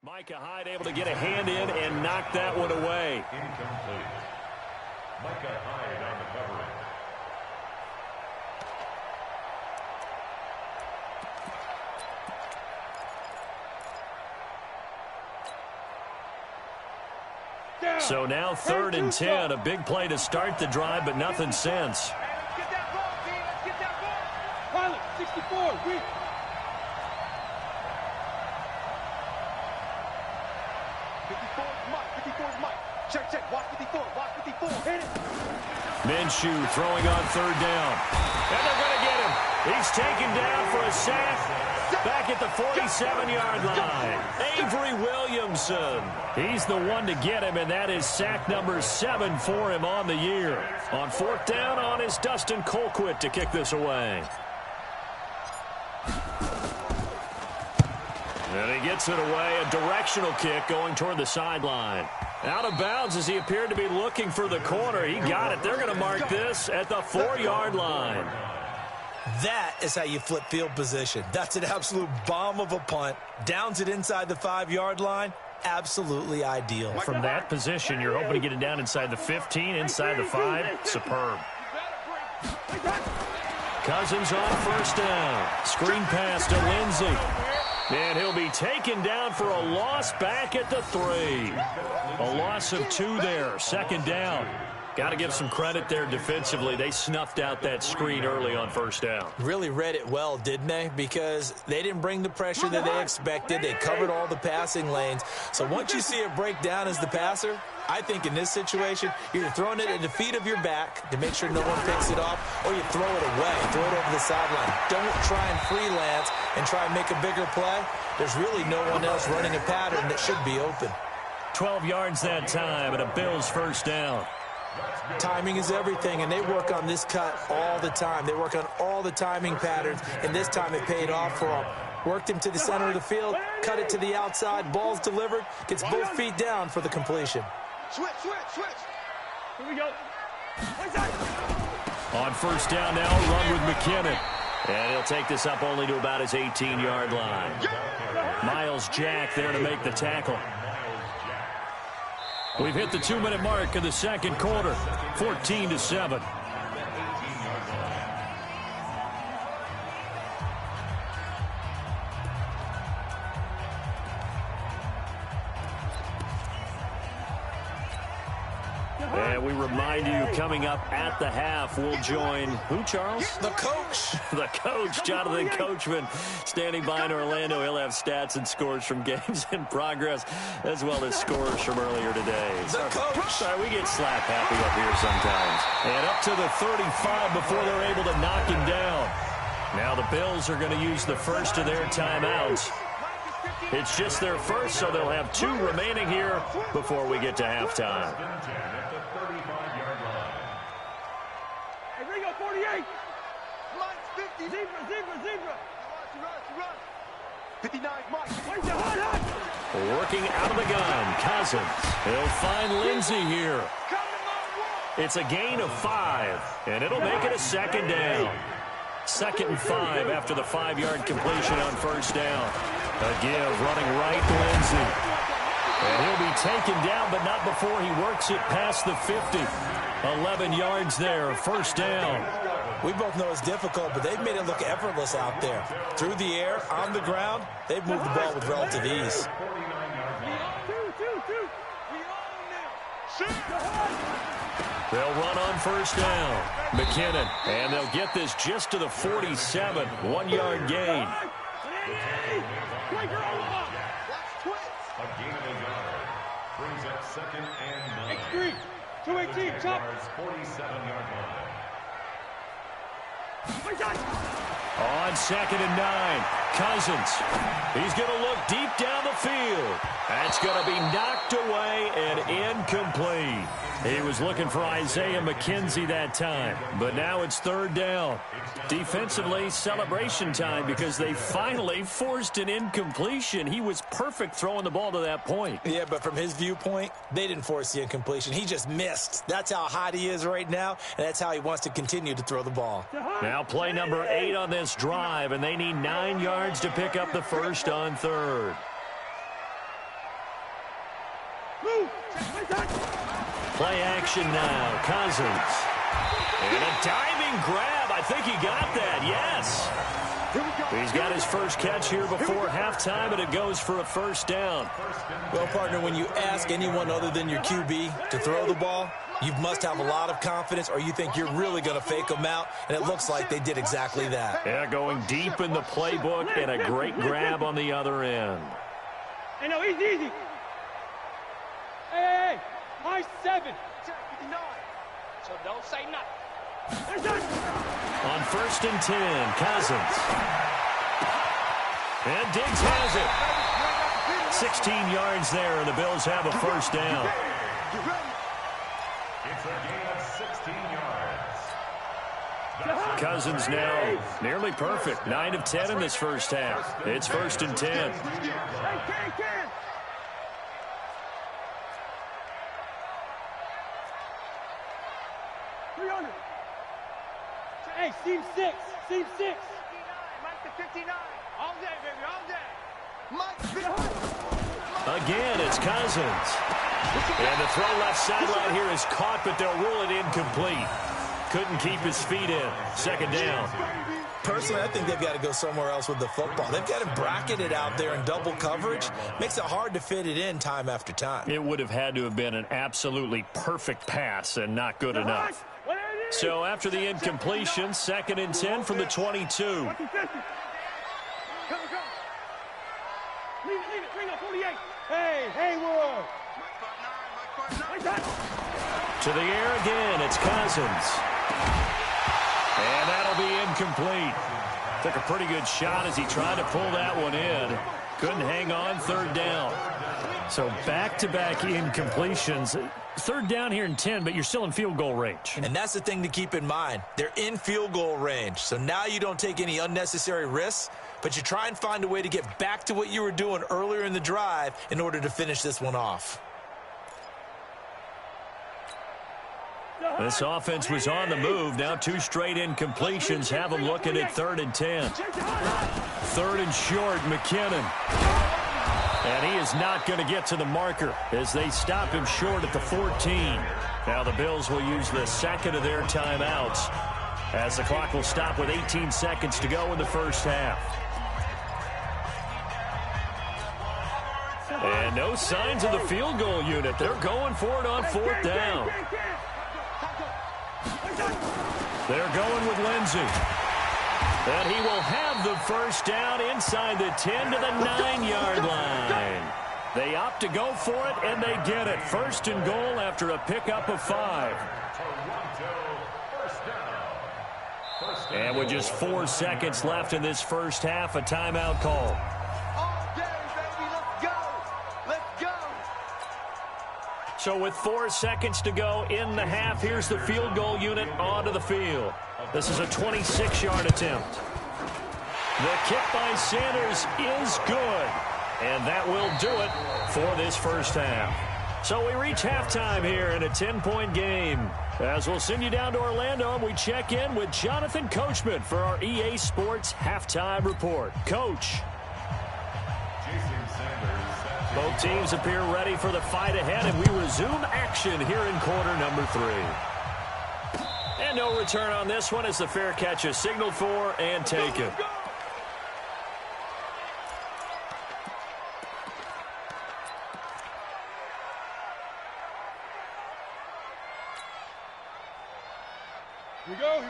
Micah Hyde able to get a hand in and knock that one away. Incomplete. Micah Hyde on the coverage. So now 3rd and 10, a big play to start the drive, but nothing since. Let's get that ball, team. Let's get that ball. Pilot, 64. 54 is Mike. 54 is Mike. Check. Watch 54. Watch 54. Hit it. Minshew throwing on 3rd down. And they're going to get him. He's taken down for a sack. Back at the 47-yard line. Avery Williamson. He's the one to get him, and that is sack number 7 for him on the year. On 4th down on is Dustin Colquitt to kick this away. And he gets it away, a directional kick going toward the sideline. Out of bounds as he appeared to be looking for the corner. He got it. They're going to mark this at the 4-yard line. That is how you flip field position. That's an absolute bomb of a punt. Downs it inside the 5-yard line. Absolutely ideal. From that position, you're hoping to get it down inside the 15, inside the 5. Superb. Cousins on 1st down. Screen pass to Lindsey. And he'll be taken down for a loss back at the 3. A loss of 2 there. 2nd down. Got to give some credit there defensively. They snuffed out that screen early on 1st down. Really read it well, didn't they? Because they didn't bring the pressure that they expected. They covered all the passing lanes. So once you see it break down as the passer, I think in this situation, you're throwing it at the feet of your back to make sure no one picks it off, or you throw it away, throw it over the sideline. Don't try and freelance and try and make a bigger play. There's really no one else running a pattern that should be open. 12 yards that time and a Bills 1st down. Timing is everything, and they work on this cut all the time. They work on all the timing patterns, and this time it paid off for them. Worked him to the center of the field, cut it to the outside, ball's delivered, gets both feet down for the completion. Switch. Here we go. On 1st down now, run with McKinnon. And he'll take this up only to about his 18-yard line. Miles Jack there to make the tackle. We've hit the 2-minute mark in the 2nd quarter, 14-7. And we remind you, coming up at the half, we'll join who, Charles? The coach. The coach, Jonathan Coachman, standing by in Orlando. He'll have stats and scores from games in progress, as well as scores from earlier today. The coach. Sorry, we get slap happy up here sometimes. And up to the 35 before they're able to knock him down. Now the Bills are going to use the first of their timeouts. It's just their first, so they'll have 2 remaining here before we get to halftime. Hey, Ringo, 48. Mike's 50. Zebra. Run. 59, Mike. Where's the hot? Working out of the gun, Cousins. He'll find Lindsey here. It's a gain of 5, and it'll make it a 2nd down. 2nd and 5 after the 5-yard completion on 1st down. A give running right to Lindsey. And he'll be taken down, but not before he works it past the 50. 11 yards there, 1st down. We both know it's difficult, but they've made it look effortless out there. Through the air, on the ground, they've moved the ball with relative ease. They'll run on 1st down. McKinnon, and they'll get this just to the 47. 1-yard gain. A gain of a yard. Brings up 2nd and 9. X3, 218, chop. 47-yard line. On 2nd and 9, Cousins. He's going to look deep down the field. That's going to be knocked away and incomplete. He was looking for Isaiah McKenzie that time, but now it's 3rd down. Defensively, celebration time because they finally forced an incompletion. He was perfect throwing the ball to that point. Yeah, but from his viewpoint, they didn't force the incompletion. He just missed. That's how hot he is right now, and that's how he wants to continue to throw the ball. Now play number 8 on this drive, and they need 9 yards to pick up the first on 3rd. Play action now. Cousins. And a diving grab. I think he got that. Yes. He's got his first catch here before halftime, and it goes for a first down. Well, partner, when you ask anyone other than your QB to throw the ball, you must have a lot of confidence, or you think you're really going to fake them out, and it looks like they did exactly that. Yeah, going deep in the playbook, and a great grab on the other end. Hey, no, easy. Hey, high 7. So don't say nothing. On 1st and 10, Cousins. And Diggs has it. 16 yards there, and the Bills have a first down. It's a gain of 16 yards. Cousins now nearly perfect. 9 of 10 in this first half. It's 1st and 10. Hey, seam 6. Seam 6. 59. Mike to 59. All day, baby, all day. Mike. Again, it's Cousins. And the throw left sideline here is caught, but they'll rule it incomplete. Couldn't keep his feet in. Second down. Personally, I think they've got to go somewhere else with the football. They've got to bracket it out there in double coverage. Makes it hard to fit it in time after time. It would have had to have been an absolutely perfect pass and not good enough. So after the incompletion, 2nd and 10 from the 22. Leave it. Bring up 48. Hey, Haywood. To the air again, it's Cousins. And that'll be incomplete. Took a pretty good shot as he tried to pull that one in. Couldn't hang on, 3rd down. So back-to-back incompletions. 3rd down here in 10, but you're still in field goal range. And that's the thing to keep in mind. They're in field goal range. So now you don't take any unnecessary risks, but you try and find a way to get back to what you were doing earlier in the drive in order to finish this one off. This offense was on the move. Now 2 straight incompletions have them looking at 3rd and 10. 3rd and short, McKinnon. And he is not going to get to the marker as they stop him short at the 14. Now the Bills will use the second of their timeouts as the clock will stop with 18 seconds to go in the first half. And no signs of the field goal unit. They're going for it on 4th down. They're going with Lindsey. And he will have the first down inside the 10 to the 9-yard line. They opt to go for it, and they get it. 1st and goal after a pickup of 5. And with just 4 seconds left in this first half, a timeout call. So with 4 seconds to go in the half, here's the field goal unit onto the field. This is a 26-yard attempt. The kick by Sanders is good. And that will do it for this first half. So we reach halftime here in a 10-point game. As we'll send you down to Orlando, and we check in with Jonathan Coachman for our EA Sports Halftime Report. Coach. Both teams appear ready for the fight ahead, and we resume action here in quarter number 3. And no return on this one as the fair catch is signaled for and taken.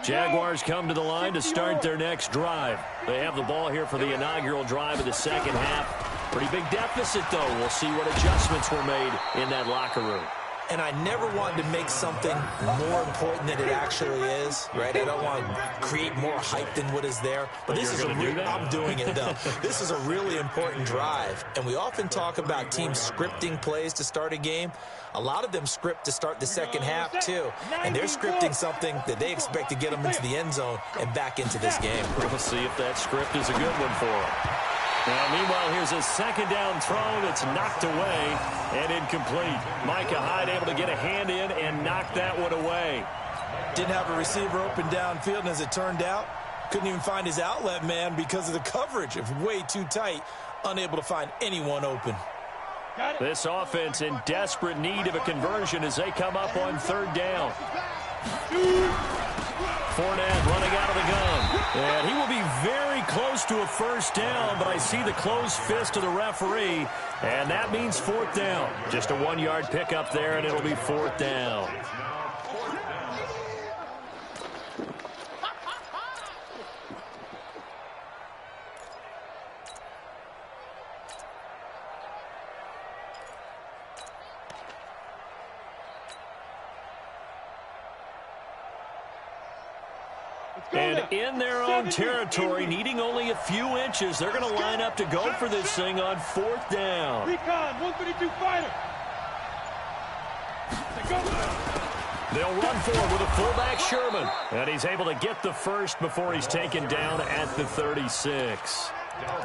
Jaguars come to the line to start their next drive. They have the ball here for the inaugural drive of the second half. Pretty big deficit, though. We'll see what adjustments were made in that locker room. And I never wanted to make something more important than it actually is, right? I don't want to create more hype than what is there. But this is I'm doing it, though. This is a really important drive. And we often talk about teams scripting plays to start a game. A lot of them script to start the second half, too. And they're scripting something that they expect to get them into the end zone and back into this game. We'll see if that script is a good one for them. Now, meanwhile, here's a second down throw that's knocked away and incomplete. Micah Hyde able to get a hand in and knock that one away. Didn't have a receiver open downfield, and as it turned out, couldn't even find his outlet man because of the coverage. It was way too tight, unable to find anyone open. This offense in desperate need of a conversion as they come up on third down. Fournette running out of the gun. And he will be very close to a first down, but I see the closed fist of the referee, and that means fourth down. Just a 1-yard pickup there, and it'll be fourth down. And in their own territory, needing only a few inches, they're going to line up to go for this thing on fourth down. Recon, 132 fighter. They'll run forward with a fullback, Sherman. And he's able to get the first before he's taken down at the 36.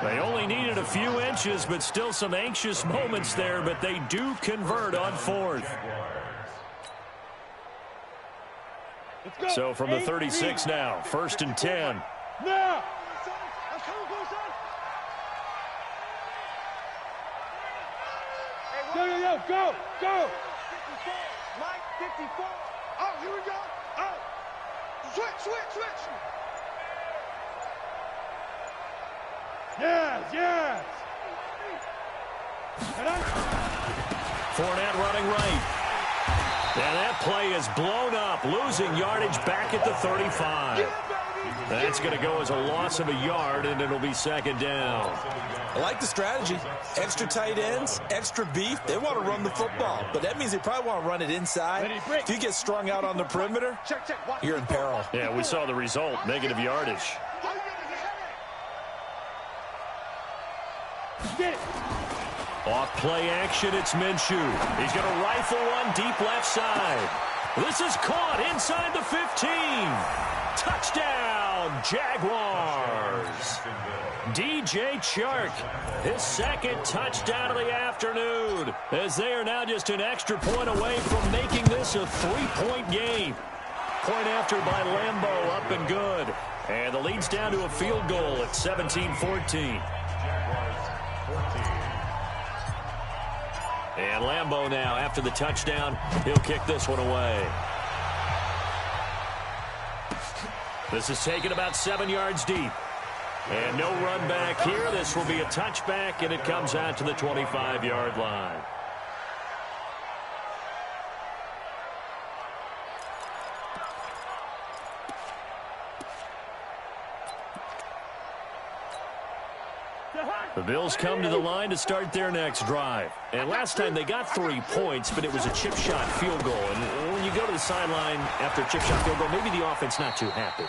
They only needed a few inches, but still some anxious moments there, but they do convert on fourth. So from the 36 now, 1st and 10. Now. Yo, go, go. 54, Mike, 54. Oh, here we go. Oh, switch. Yes. Fournette running right. And that play is blown up, losing yardage back at the 35. That's going to go as a loss of a yard, and it'll be second down. I like the strategy. Extra tight ends, extra beef. They want to run the football, but that means they probably want to run it inside. If you get strung out on the perimeter, you're in peril. Yeah, we saw the result, negative yardage. Get it. Off play action, it's Minshew. He's going to rifle one deep left side. This is caught inside the 15. Touchdown, Jaguars. DJ Chark, his second touchdown of the afternoon, as they are now just an extra point away from making this a 3-point game. Point after by Lambeau, up and good. And the lead's down to a field goal at 17-14. And Lambeau now, after the touchdown, he'll kick this one away. This is taken about 7 yards deep. And no run back here. This will be a touchback, and it comes out to the 25-yard line. The Bills come to the line to start their next drive. And last time they got 3 points, but it was a chip shot field goal. And when you go to the sideline after a chip shot field goal, maybe the offense not too happy.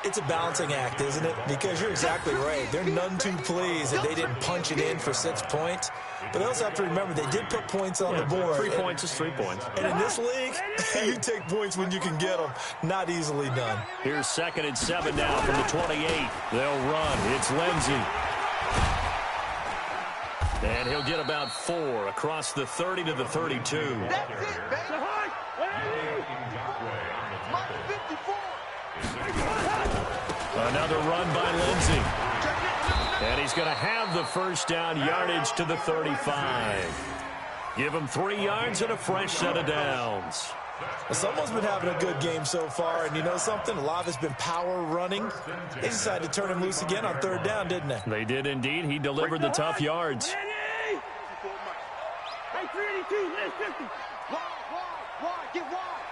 It's a balancing act, isn't it? Because you're exactly right. They're none too pleased that they didn't punch it in for 6 points. But they also have to remember they did put points on the board. 3 points is 3 points. And in this league, you take points when you can get them. Not easily done. Here's 2nd and 7 now from the 28. They'll run. It's Lindsey. And he'll get about 4 across the 30 to the 32. That's it, baby. Another run by Lindsey. And he's going to have the first down, yardage to the 35. Give him 3 yards and a fresh set of downs. Well, someone's been having a good game so far, and you know something? A lot of it's been power running. They decided to turn him loose again on 3rd down, didn't they? They did indeed. He delivered the tough yards. Hey, 382, left 50. Wide, get wide.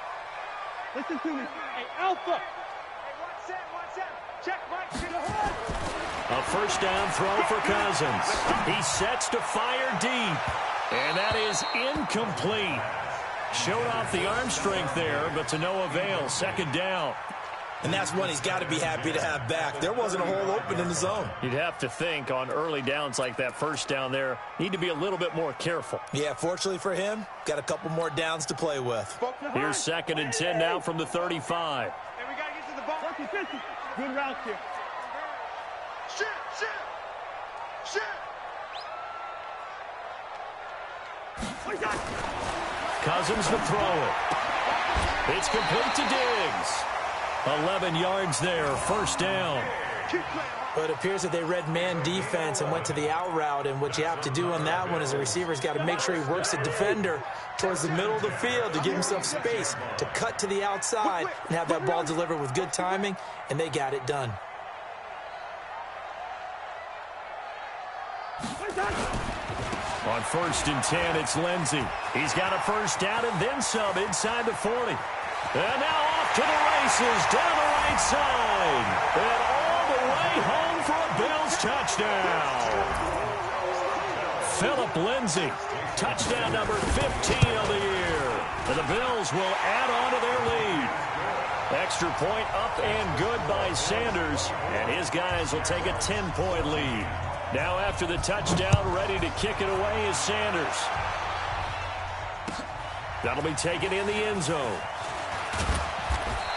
Listen to me. Hey, Alpha. Hey, watch out. Check right to the hood. A first down throw for Cousins. He sets to fire deep. And that is incomplete. Showed off the arm strength there, but to no avail. 2nd down. And that's one he's got to be happy to have back. There wasn't a hole open in the zone. You'd have to think on early downs like that first down there, need to be a little bit more careful. Yeah, fortunately for him, got a couple more downs to play with. Here's 2nd and 10 now from the 35. And we got to get to the ball. 50. Good route here. Shit. Cousins to throw it. It's complete to Diggs. 11 yards there, first down. Keep playing hard. But it appears that they read man defense and went to the out route, and what you have to do on that one is the receiver's got to make sure he works the defender towards the middle of the field to give himself space to cut to the outside and have that ball delivered with good timing, and they got it done. On 1st and 10, it's Lindsey. He's got a first down and then some inside the 40. And now off to the races, down the right side. And all the way home for a Bills touchdown. Phillip Lindsey, touchdown number 15 of the year. And the Bills will add on to their lead. Extra point up and good by Sanders. And his guys will take a 10-point lead. Now after the touchdown, ready to kick it away is Sanders. That'll be taken in the end zone.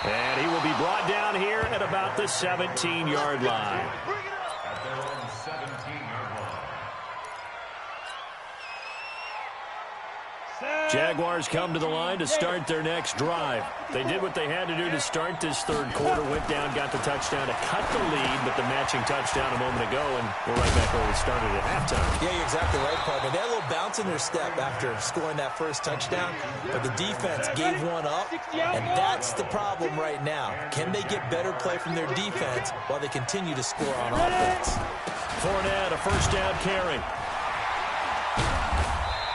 And he will be brought down here at about the 17-yard line. At their own 17-yard line. Jaguars come to the line to start their next drive. They did what they had to do to start this third quarter. Went down, got the touchdown to cut the lead, but the matching touchdown a moment ago, and we're right back where we started at halftime. Yeah, you're exactly right, partner. They had a little bounce in their step after scoring that first touchdown, but the defense gave one up, and that's the problem right now. Can they get better play from their defense while they continue to score on offense? Fournette, a first down carry.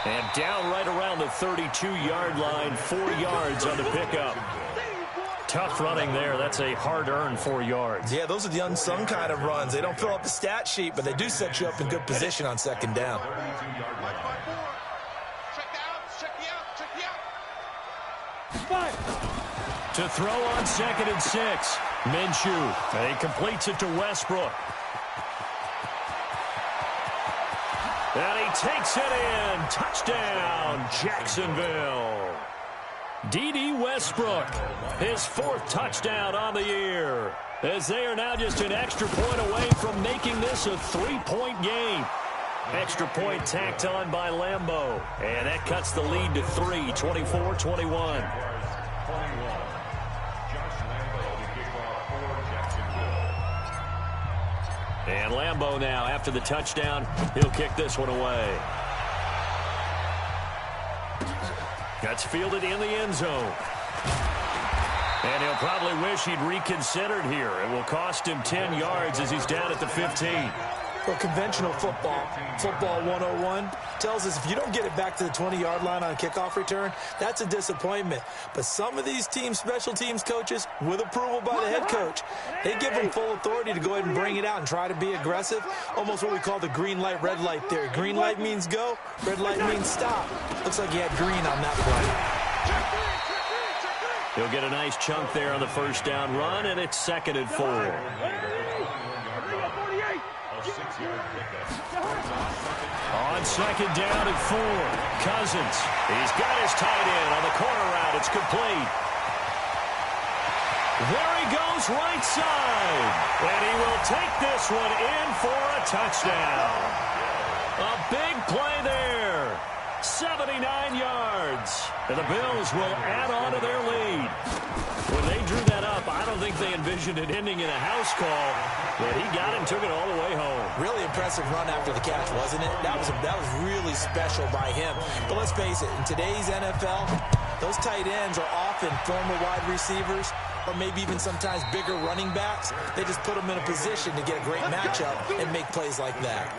And down right around the 32-yard line, 4 yards on the pickup. Tough running there. That's a hard-earned 4 yards. Yeah, those are the unsung kind of runs. They don't fill up the stat sheet, but they do set you up in good position on second down. To throw on 2nd and 6. Minshew. And he completes it to Westbrook. And he takes it in. Touchdown, Jacksonville. D.D. Westbrook, his 4th touchdown on the year, as they are now just an extra point away from making this a 3-point game. Extra point tacked on by Lambeau, and that cuts the lead to 3, 24-21. And Lambeau now, after the touchdown, he'll kick this one away. That's fielded in the end zone. And he'll probably wish he'd reconsidered here. It will cost him 10 yards as he's down at the 15. Well, conventional football 101, tells us if you don't get it back to the 20-yard line on a kickoff return, that's a disappointment. But some of these team special teams coaches, with approval by the head coach, they give them full authority to go ahead and bring it out and try to be aggressive, almost what we call the green light, red light theory. Green light means go, red light means stop. Looks like he had green on that play. He'll get a nice chunk there on the first down run, and it's 2nd and 4. On 2nd down and 4, Cousins. He's got his tight end on the corner route. It's complete. There he goes, right side. And he will take this one in for a touchdown. A big play there. 79 yards. And the Bills will add on to their lead. When they drew that up, I don't think they envisioned it ending in a house call, but he got it and took it all the way home. Really impressive run after the catch, wasn't it? That was really special by him. But let's face it, in today's NFL, those tight ends are often former wide receivers or maybe even sometimes bigger running backs. They just put them in a position to get a great matchup and make plays like that.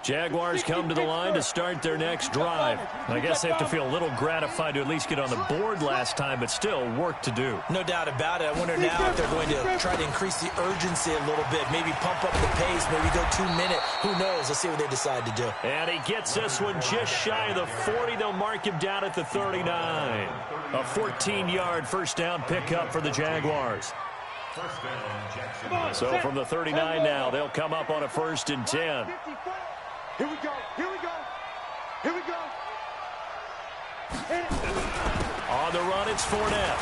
Jaguars come to the line to start their next drive. I guess they have to feel a little gratified to at least get on the board last time, but still work to do. No doubt about it. I wonder now if they're going to try to increase the urgency a little bit, maybe pump up the pace, maybe go 2-minute. Who knows? Let's see what they decide to do. And he gets this one just shy of the 40. They'll mark him down at the 39. A 14-yard first down pickup for the Jaguars. So from the 39 now, they'll come up on a 1st and 10. Here we go. Here we go. Here we go. On the run, it's Fournette.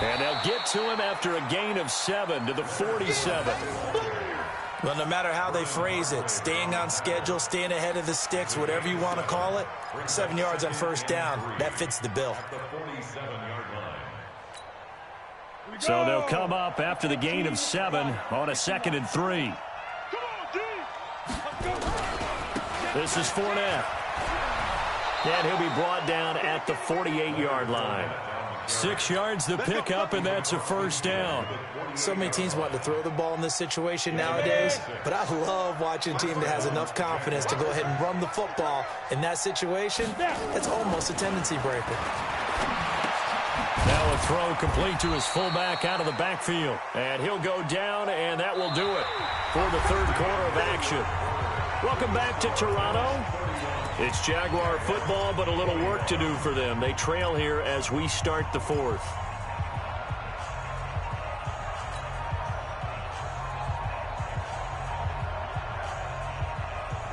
And they'll get to him after a gain of 7 to the 47. Well, no matter how they phrase it, staying on schedule, staying ahead of the sticks, whatever you want to call it, 7 yards on first down, that fits the bill. So they'll come up after the gain of 7 on a 2nd and 3. This is Fournette. And he'll be brought down at the 48-yard line. 6 yards to pick up, and that's a first down. So many teams want to throw the ball in this situation nowadays, but I love watching a team that has enough confidence to go ahead and run the football. In that situation, it's almost a tendency breaker. Now a throw complete to his fullback out of the backfield. And he'll go down, and that will do it for the third quarter of action. Welcome back to Toronto. It's Jaguar football, but a little work to do for them. They trail here as we start the fourth.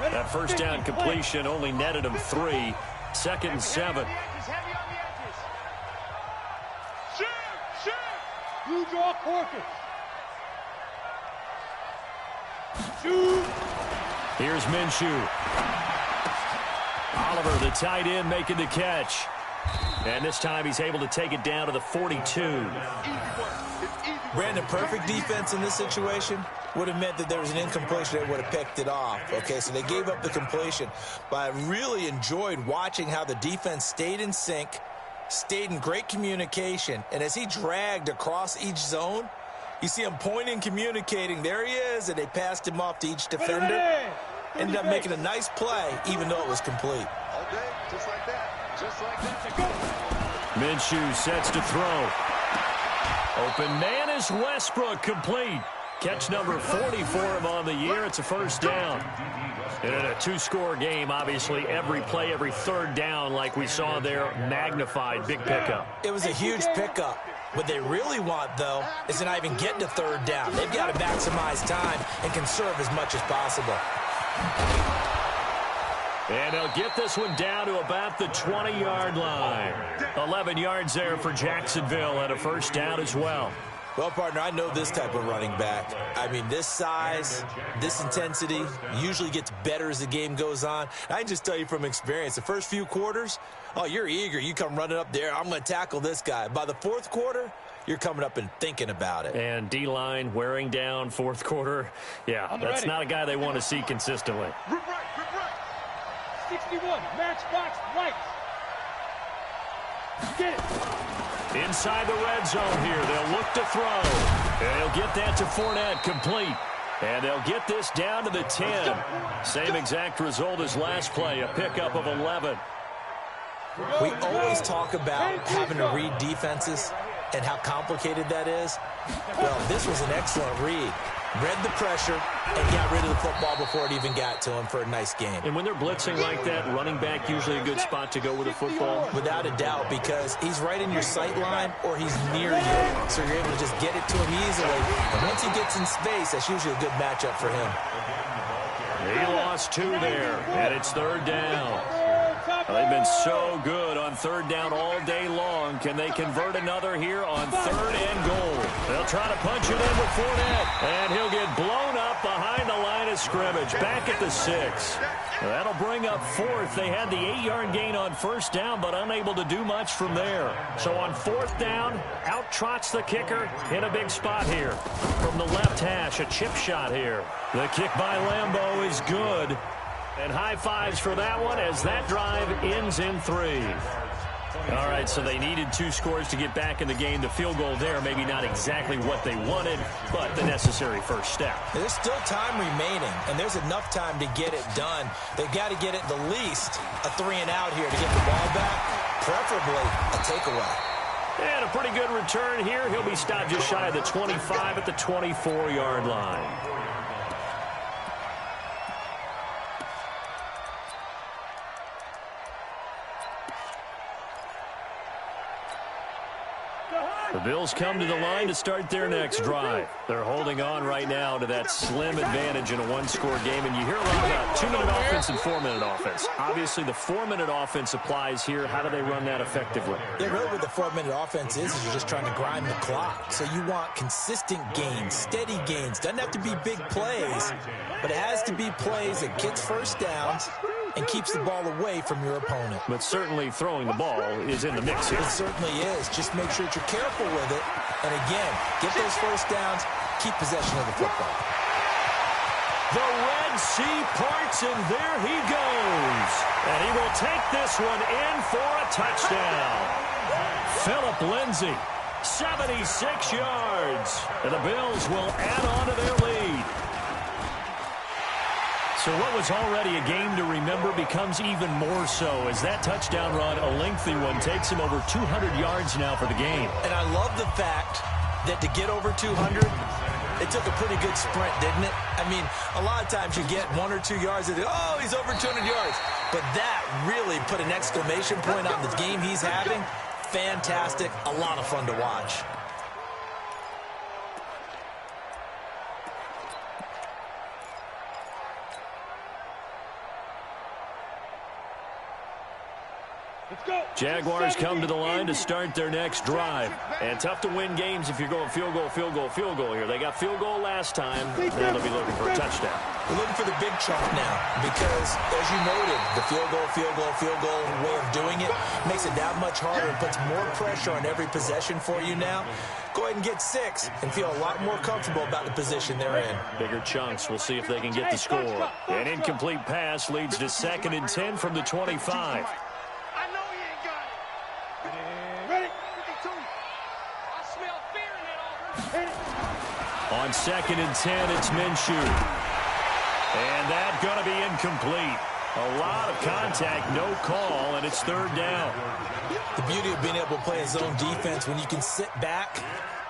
That first down completion only netted him 3. 2nd and 7. You draw Corkins. Shoot. Here's Minshew. Oliver, the tight end, making the catch. And this time he's able to take it down to the 42. Brandon, perfect defense in this situation would have meant that there was an incompletion that would have picked it off. Okay, so they gave up the completion. But I really enjoyed watching how the defense stayed in sync, stayed in great communication. And as he dragged across each zone, you see him pointing, communicating. There he is, and they passed him off to each defender. Ended up making a nice play, even though it was complete. All day, just like that. Just like that. Minshew sets to throw. Open man is Westbrook, complete. Catch number 40 for him on the year. It's a first down. And in a two-score game, obviously, every play, every third down, like we saw there, magnified. Big pickup. It was a huge pickup. What they really want, though, is to not even get to third down. They've got to maximize time and conserve as much as possible. And they'll get this one down to about the 20-yard line. 11 yards there for Jacksonville and a first down as well. Well, partner, I know this type of running back. I mean, this size, this intensity usually gets better as the game goes on. I can just tell you from experience, the first few quarters, oh, you're eager. You come running up there, I'm going to tackle this guy. By the fourth quarter, you're coming up and thinking about it. And D-line wearing down fourth quarter. Yeah, that's not a guy they want to see consistently. Rip right. 61, matchbox right. Get it. Inside the red zone here. They'll look to throw. And he'll get that to Fournette, complete. And they'll get this down to the 10. Same exact result as last play, a pickup of 11. We always talk about having to read defenses and how complicated that is. Well, this was an excellent read. Read the pressure and got rid of the football before it even got to him for a nice game. And when they're blitzing like that, running back usually a good spot to go with the football? Without a doubt, because he's right in your sight line or he's near you. So you're able to just get it to him easily. And once he gets in space, that's usually a good matchup for him. He lost 2 there, and it's third down. They've been so good on third down all day long. Can they convert another here on third and goal? They'll try to punch it in with Fournette, and he'll get blown up behind the line of scrimmage, back at the 6. That'll bring up fourth. They had the 8-yard gain on first down, but unable to do much from there. So on fourth down, out trots the kicker in a big spot here. From the left hash, a chip shot here. The kick by Lambeau is good. And high fives for that one as that drive ends in 3. All right, so they needed 2 scores to get back in the game. The field goal there, maybe not exactly what they wanted, but the necessary first step. There's still time remaining, and there's enough time to get it done. They've got to get it the least a 3-and-out here to get the ball back, preferably a takeaway. And a pretty good return here. He'll be stopped just shy of the 25 at the 24-yard line. The Bills come to the line to start their next drive. They're holding on right now to that slim advantage in a one-score game, and you hear a lot about 2-minute offense and 4-minute offense. Obviously, the 4-minute offense applies here. How do they run that effectively? Yeah, really what the 4-minute offense is you're just trying to grind the clock. So you want consistent gains, steady gains. Doesn't have to be big plays, but it has to be plays that gets first downs and keeps the ball away from your opponent. But certainly throwing the ball is in the mix here. It certainly is. Just make sure that you're careful with it. And again, get those first downs, keep possession of the football. The Red Sea parts, and there he goes. And he will take this one in for a touchdown. Phillip Lindsay, 76 yards. And the Bills will add on to their lead. So what was already a game to remember becomes even more so as that touchdown run, a lengthy one, takes him over 200 yards now for the game. And I love the fact that to get over 200, it took a pretty good sprint, didn't it? I mean, a lot of times you get 1 or 2 yards and oh, he's over 200 yards. But that really put an exclamation point on the game he's having. Fantastic. A lot of fun to watch. Jaguars come to the line to start their next drive. And tough to win games if you're going field goal, field goal, field goal here. They got field goal last time. Now they'll be looking for a touchdown. We're looking for the big chunk now because, as you noted, the field goal way of doing it makes it that much harder and puts more pressure on every possession for you now. Go ahead and get 6 and feel a lot more comfortable about the position they're in. Bigger chunks. We'll see if they can get the score. An incomplete pass leads to 2nd and 10 from the 25. On 2nd and 10, it's Minshew. And that's going to be incomplete. A lot of contact, no call, and it's 3rd down. The beauty of being able to play a zone defense when you can sit back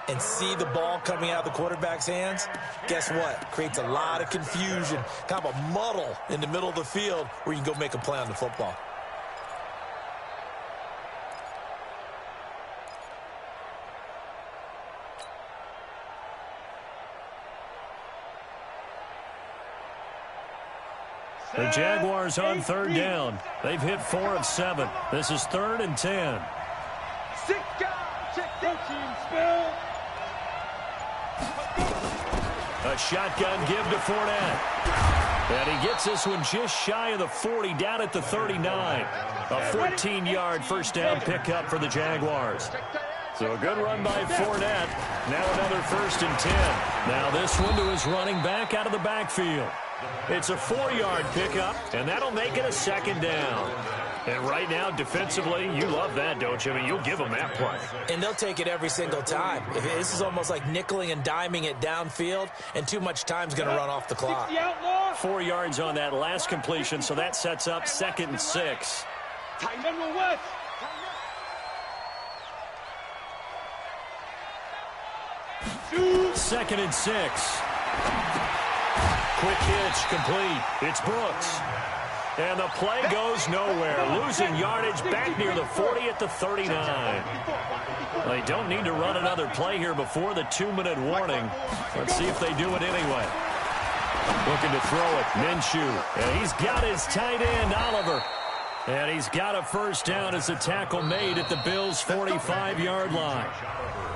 and see the ball coming out of the quarterback's hands, guess what? Creates a lot of confusion, kind of a muddle in the middle of the field where you can go make a play on the football. The Jaguars on 3rd down. They've hit 4 of 7. This is 3rd and 10. 6 guys. Check their team spell. A shotgun give to Fournette. And he gets this one just shy of the 40, down at the 39. A 14-yard first down pickup for the Jaguars. So a good run by Fournette. Now another 1st and 10. Now this one to his running back out of the backfield. It's a 4-yard pickup, and that'll make it a 2nd down. And right now, defensively, you love that, don't you? I mean, you'll give them that play. And they'll take it every single time. This is almost like nickeling and diming it downfield, and too much time's going to run off the clock. 4 yards on that last completion, so that sets up 2nd and 6. Second and 6. Quick hitch, complete. It's Brooks. And the play goes nowhere. Losing yardage back near the 40 at the 39. They don't need to run another play here before the 2-minute warning. Let's see if they do it anyway. Looking to throw it. Minshew. And he's got his tight end, Oliver. And he's got a first down as a tackle made at the Bills' 45-yard line.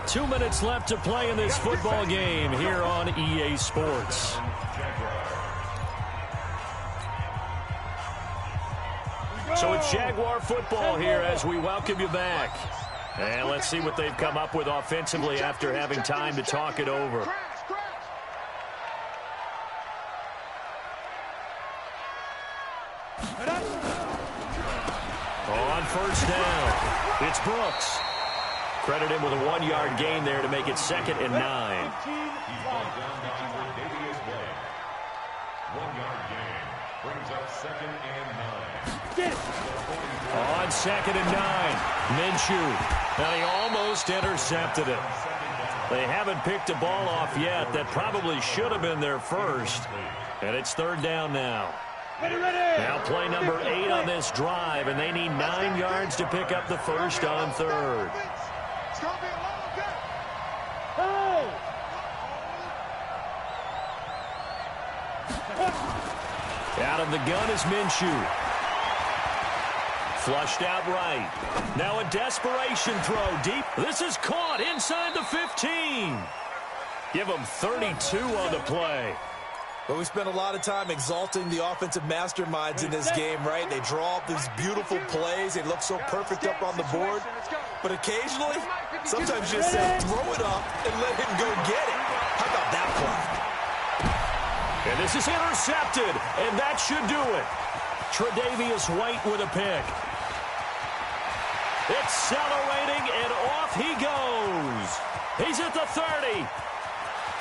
2 minutes left to play in this football game here on EA Sports. So it's Jaguar football here as we welcome you back. And let's see what they've come up with offensively after having time to talk it over. On first down, it's Brooks. Credit him with a 1-yard gain there to make it 2nd and 9. 1-yard gain brings up 2nd and 9. On 2nd and 9, Minshew. Now he almost intercepted it. They haven't picked a ball off yet. That probably should have been their first. And it's 3rd down now. Now play number 8 on this drive, and they need 9 yards to pick up the first on 3rd. It's going to be a long day. Hey! Out of the gun is Minshew. Flushed out right. Now a desperation throw deep. This is caught inside the 15. Give him 32 on the play. But we spent a lot of time exalting the offensive masterminds in this game, right? They draw up these beautiful plays. They look so perfect up on the board. But occasionally, sometimes you just say, throw it up and let him go get it. How about that play? And this is intercepted, and that should do it. Tre'Davious White with a pick. Accelerating, and off he goes. He's at the 30.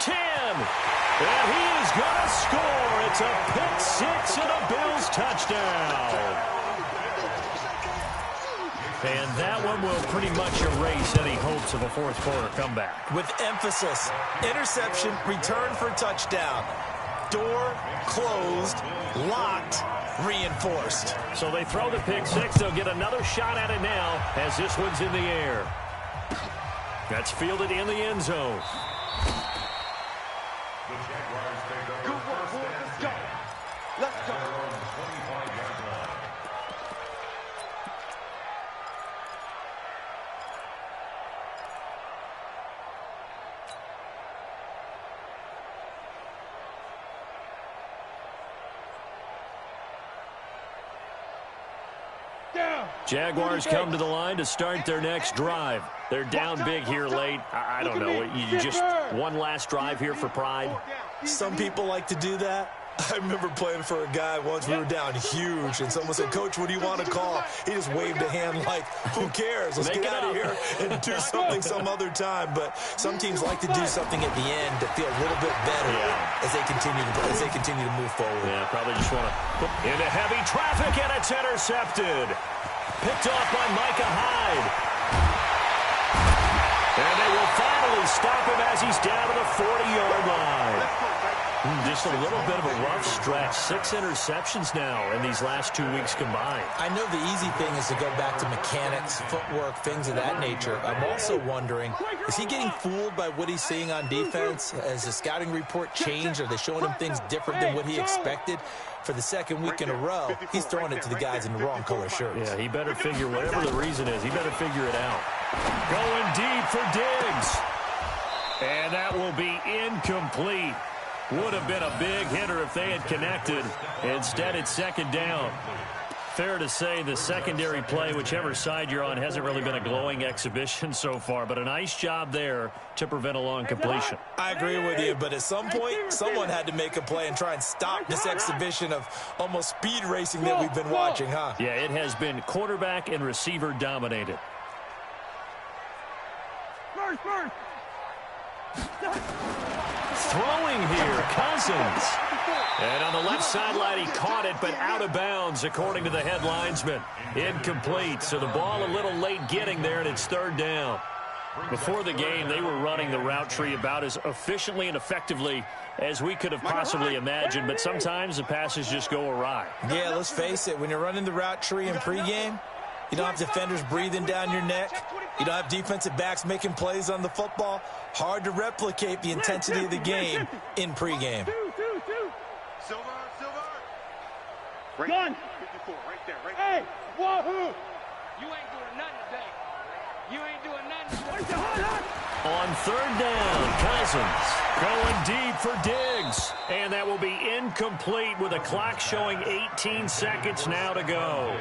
10. And he is going to score. It's a pick six and a Bills touchdown. And that one will pretty much erase any hopes of a fourth quarter comeback. With emphasis, interception, return for touchdown. Door closed, locked, reinforced. So they throw the pick six. They'll get another shot at it now as this one's in the air. That's fielded in the end zone. Good work, boys. Let's go. Let's go. Jaguars come to the line to start their next drive. They're down big here late. I don't know. You just one last drive here for pride. Some people like to do that. I remember playing for a guy once. We were down huge, and someone said, "Coach, what do you want to call?" He just waved a hand like, "Who cares? Let's get out of here and do something some other time." But some teams like to do something at the end to feel a little bit better as they continue to move forward. Yeah, probably just want to put into heavy traffic, and it's intercepted. Picked off by Micah Hyde. And they will finally stop him as he's down to the 40-yard line. Just a little bit of a rough stretch. 6 interceptions now in these last 2 weeks combined. I know the easy thing is to go back to mechanics, footwork, things of that nature. I'm also wondering, is he getting fooled by what he's seeing on defense? Has the scouting report changed? Are they showing him things different than what he expected? For the second week in a row, he's throwing it to the guys in the wrong color shirts. Yeah, he better figure, whatever the reason is, he better figure it out. Going deep for Diggs. And that will be incomplete. Would have been a big hitter if they had connected. Instead, it's second down. Fair to say the secondary play, whichever side you're on, hasn't really been a glowing exhibition so far, but a nice job there to prevent a long completion. I agree with you, but at some point, someone had to make a play and try and stop this exhibition of almost speed racing that we've been watching, huh? Yeah, it has been quarterback and receiver dominated. Throwing here, Cousins. And on the left sideline, he caught it, but out of bounds, according to the headlinesman. Incomplete, so the ball a little late getting there, and it's third down. Before the game, they were running the route tree about as efficiently and effectively as we could have possibly imagined, but sometimes the passes just go awry. Yeah, let's face it, when you're running the route tree in pregame, you don't have defenders breathing down your neck. You don't have defensive backs making plays on the football. Hard to replicate the intensity of the game in pregame. Silver. Gun. 54, right there, right Hey, wahoo! You ain't doing nothing today. You ain't doing nothing today. On third down, Cousins going deep for Diggs. And that will be incomplete with a clock showing 18 seconds now to go.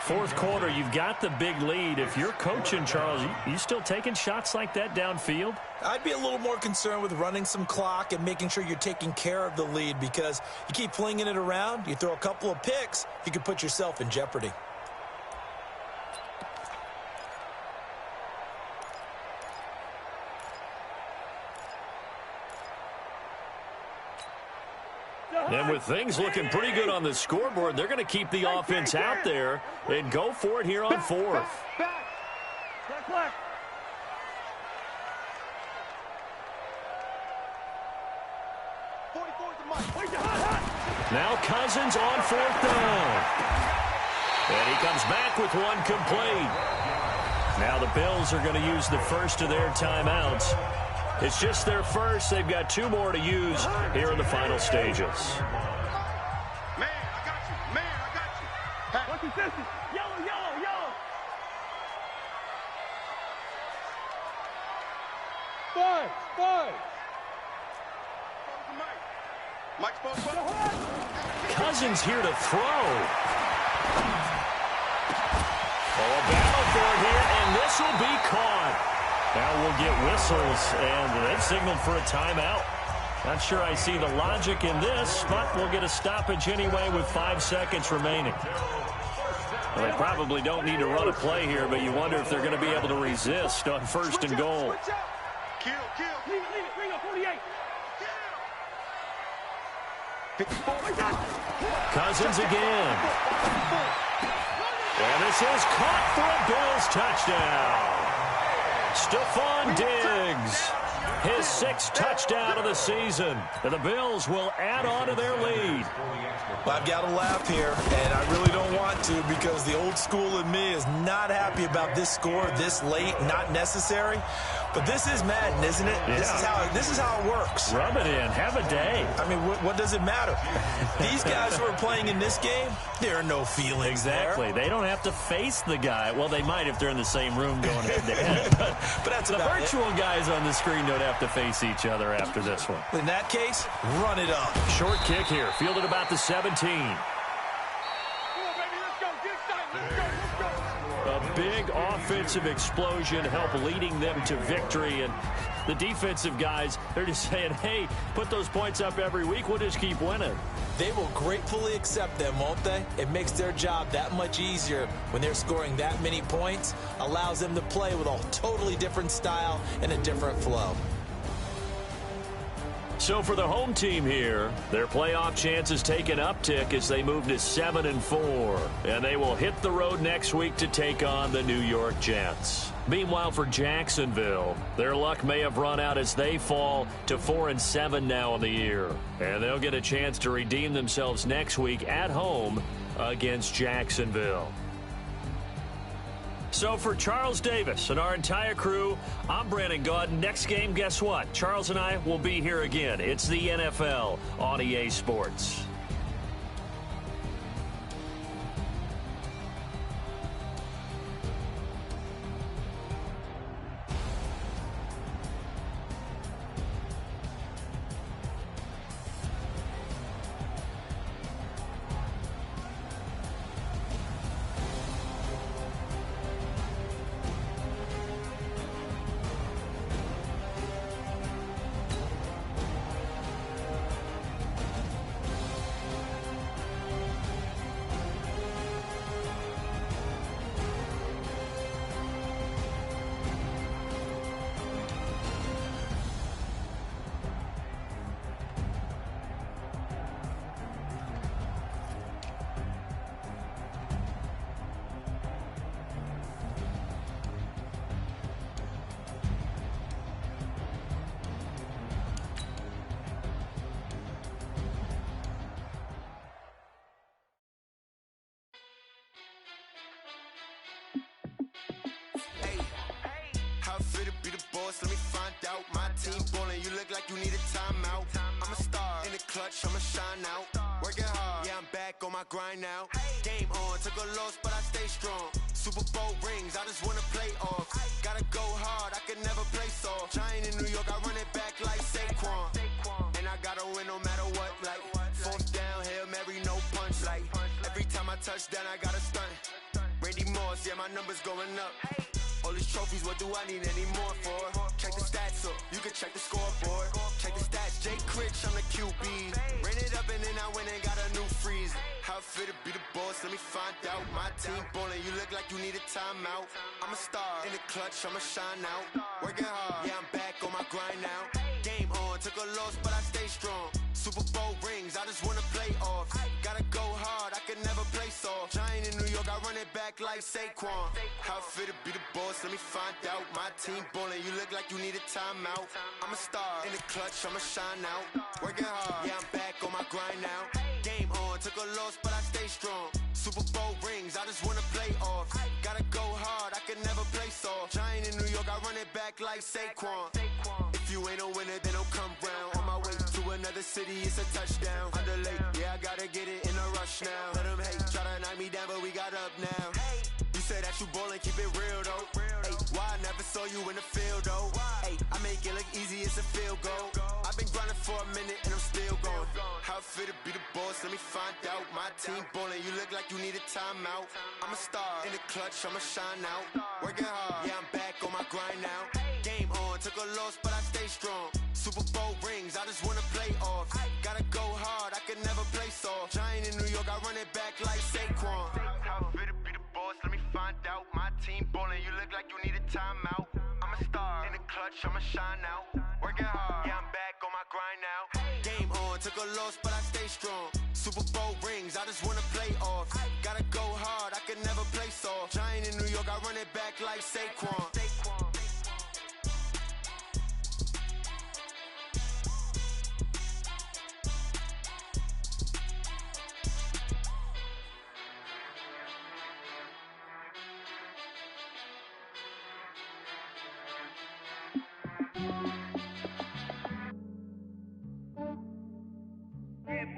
Fourth quarter, you've got the big lead. If you're coaching, Charles, you still taking shots like that downfield? I'd be a little more concerned with running some clock and making sure you're taking care of the lead, because you keep flinging it around, you throw a couple of picks, you could put yourself in jeopardy. And with things looking pretty good on the scoreboard, they're going to keep the offense out there and go for it here on fourth. Back. Now Cousins on fourth down. And he comes back with one complete. Now the Bills are going to use the first of their timeouts. It's just their first. They've got 2 more to use here in the final stages. Man, I got you. Man, I got you. What's consistent? Yellow, yellow, yellow. 5, 5. Mike's supposed to Cousins here to throw. Oh, a battle for it here, and this will be caught. Now we'll get whistles, and they've signaled for a timeout. Not sure I see the logic in this, but we'll get a stoppage anyway with 5 seconds remaining. Well, they probably don't need to run a play here, but you wonder if they're going to be able to resist on 1st and goal. Kill. Leave it. Bring up 48. Cousins again. And this is caught for a Bills touchdown. Stephon Diggs, his 6th touchdown of the season. And the Bills will add on to their lead. Well, I've got to laugh here, and I really don't want to because the old school in me is not happy about this score this late, not necessary. But this is Madden, isn't it? Yeah. This is how it works. Rub it in. Have a day. I mean, what does it matter? These guys who are playing in this game, there are no feelings Exactly. there. They don't have to face the guy. Well, they might if they're in the same room going head-to-head. But that's the about virtual guys on the screen don't have to face each other after this one. In that case, run it up. Short kick here. Fielded about the 17. Come on, baby. Let's go. Get excited. Let's go. A big offensive explosion help leading them to victory. And the defensive guys, they're just saying, hey, put those points up every week. We'll just keep winning. They will gratefully accept them, won't they? It makes their job that much easier when they're scoring that many points. Allows them to play with a totally different style and a different flow. So for the home team here, their playoff chances take an uptick as they move to 7-4. And they will hit the road next week to take on the New York Jets. Meanwhile, for Jacksonville, their luck may have run out as they fall to 4-7 now in the year. And they'll get a chance to redeem themselves next week at home against Jacksonville. So for Charles Davis and our entire crew, I'm Brandon Gaudin. Next game, guess what? Charles and I will be here again. It's the NFL on EA Sports. Let me find out. My team ballin', you look like you need a timeout. I'm a star in the clutch, I'ma shine out. Working hard, yeah, I'm back on my grind now. Game on, took a loss, but I stay strong. Super Bowl rings, I just wanna play off. Gotta go hard, I can never play soft. Giant in New York, I run it back like Saquon. And I gotta win no matter what, like 4th down, Hail Mary, no punch. Like every time I touch down, I gotta stunt. Randy Moss, yeah, my numbers going up. All these trophies, what do I need any more for? Check the stats up, you can check the scoreboard. Check the stats, Jay Critch, I'm the QB. Ran it up and then I went and got a new freeze. How it feel to be the boss, let me find out. My team ballin', you look like you need a timeout. I'm a star in the clutch, I'ma shine out. Working hard, yeah, I'm back on my grind now. Game on, took a loss, but I stay strong. Super Bowl rings, I just wanna play off. Gotta go hard, I can never play soft. Giant in New York, I run it back like Saquon. How it feel to be the boss, let me find out. My team ballin', you look like you need a timeout. I'm a star in the clutch, I'ma shine out. Working hard, yeah, I'm back on my grind now. Game on. on, took a loss, but I stay strong. Super Bowl rings, I just wanna play off. Gotta go hard, I can never play soft. Giant in New York, I run it back like Saquon. If you ain't a winner, then don't come round. On my way to another city, it's a touchdown. Underlay, yeah, I gotta get it in a rush now. Let them hate, try to knock me down, but we got up now. You say that you ballin', keep it real though. Ay, why I never saw you in the field though? Ay, I make it look easy, it's a field goal. I've been grinding for a minute and I'm still going. How it feel to be the boss, let me find out. My team ballin', you look like you need a timeout. I'm a star in the clutch, I'ma shine out. Working hard, yeah, I'm back on my grind now. Game on, took a loss, but I stay strong. Super Bowl rings, I just wanna play off. Gotta go hard, I can never play soft. Giant in New York, I run it back like Saquon. How it feel to be the boss, let me find out. My team ballin', you look like you need a timeout. I'm a star in the clutch, I'ma shine out. Working hard, yeah, I'm back on my grind now. Game on, took a loss, but I stay strong. Super Bowl rings, I just wanna play off. Gotta go hard, I can never play soft. Giant in New York, I run it back like Saquon.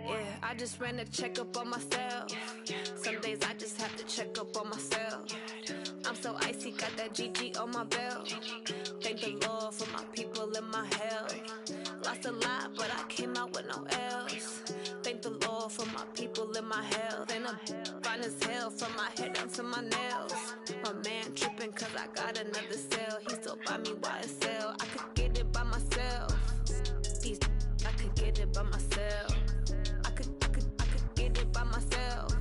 Yeah, I just ran a checkup on myself. Some days I just have to check up on myself. I'm so icy, got that GG on my belt. Thank the Lord for my people and my health. Lost a lot, but I came out with no else. Thank the Lord for my people and my health. And I'm fine as hell from my head down to my nails. My man tripping cause I got another cell. He still buy me YSL. I could get it by myself. These I could get it by myself. I could get it by myself.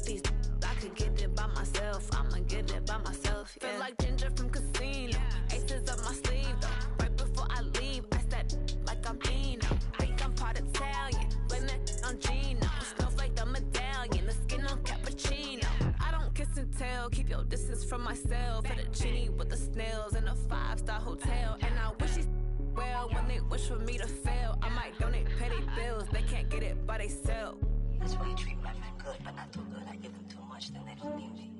These I could get it by myself. I'ma get it by myself. Yeah. Feel like Ginger from Casino. Aces up my sleeve though. Right before I leave, I step like I'm Dino. Think I'm part Italian, blame that on Gino. Smells like the medallion, the skin on cappuccino. I don't kiss and tell, keep your distance from myself. At a genie with the snails in a 5-star hotel. And I wish he's well when they wish for me to fail. I might donate petty bills, they can't get it by themselves. That's why you treat my friend good, but not too good. I give them too much, then they don't need me.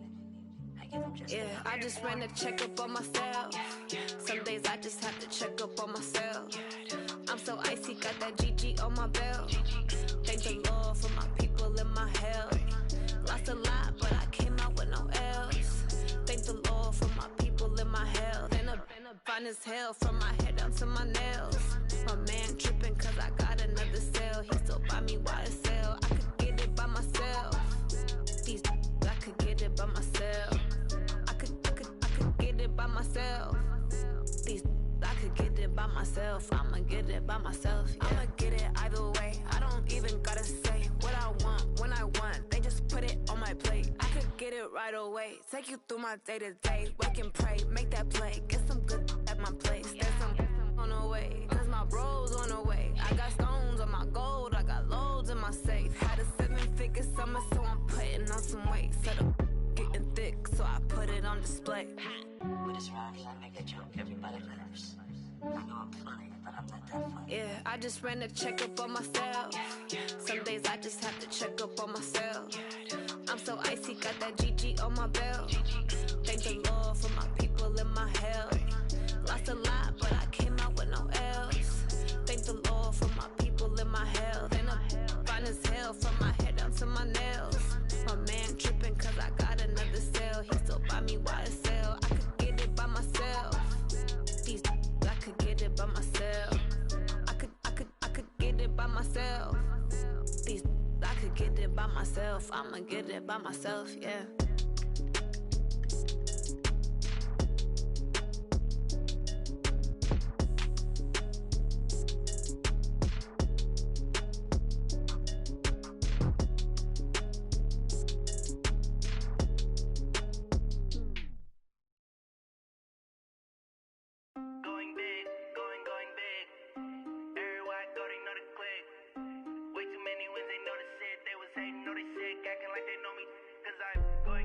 I give them just yeah, I just ran a checkup on myself. Some days I just have to check up on myself. I'm so icy, got that GG on my belt. Thank the Lord for my people and my health. Lost a lot, but I came out with no else. Thank the Lord for my people and my health. And I'm fine as hell from my head down to my nails. My man tripping cause I got another cell. He still buy me YSL. I could get it by myself. These I could get it by myself. I could get it by myself. These I could get it by myself. I'ma get it by myself. Yeah. I'ma get it either way. I don't even gotta say what I want when I want. They just put it on my plate. I could get it right away. Take you through my day to day. Wake and pray, make that play. Get some good at my place. There's some on the way. Cause my bro's on the way. I got stones on my gold. I got loads in my safe. Had a 7-figure summer, so I'm putting on some weight. Set up getting thick, so I put it on display. With this rhyme, I make a joke, everybody laughs. I know I'm funny, but I'm not that funny. Yeah, I just ran a checkup on myself. Some days I just have to check up on myself. I'm so icy, got that GG on my belt. Thank the Lord for my people and my health. Lost a lot, but I came out with no else. Thank the Lord for my people and my health. And I'm fine as hell from my head down to my nails. My man tripping cause I got another cell. He still buy me YSL. I could get it by myself. These I could get it by myself. I could get it by myself. These I could get it by myself. I'ma get it by myself, yeah. Going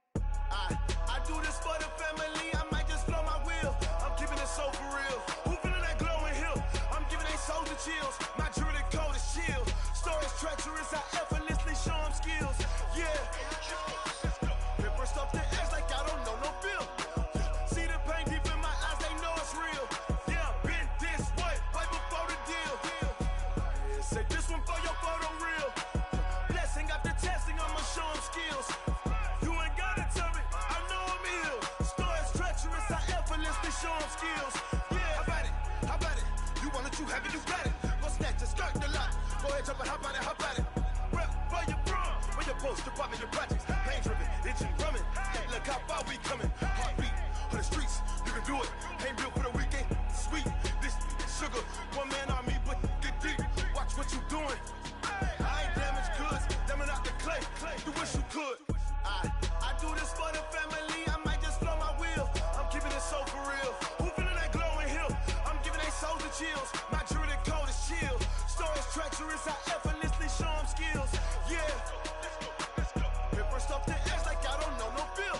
I do this for the family, I might just blow my wheel. I'm keeping it so for real. Who feeling that glowing hill? I'm giving they soldier chills. My jewelry cold is chill. Stories treacherous, I effortlessly show them skills. Yeah. Paper stuff the edge like I don't know no feel. See the pain deep in my eyes, they know it's real. Yeah, been this way, right before the deal. Yeah, say this one for your photo real. Blessing after testing, I'ma show them skills. You ain't gotta tell me, I know I'm ill. Stories treacherous, I effortlessly show them skills. Yeah, how about it? You want it, you have it, you got it. Go snatch it, skirt the lot. Go ahead, jump it, how about it? Rep for your bro, for your post, your pop, and your projects. Pain driven, itching, drumming. Hey, look how far we coming. Heartbeat for the streets, you can do it. Ain't built for the weekend. Sweet, this sugar, one man army, but get deep. Watch what you doing. I ain't damaged goods, damn it out the clay. You wish you could. I do this for the family, I might just blow my wheel. I'm keeping it so for real. Who feeling that glowing hill? I'm giving they soldier chills. My jewelry cold is chill. Stories treacherous, I effortlessly show them skills. Yeah. Paper stuff the edge like I don't know no feel.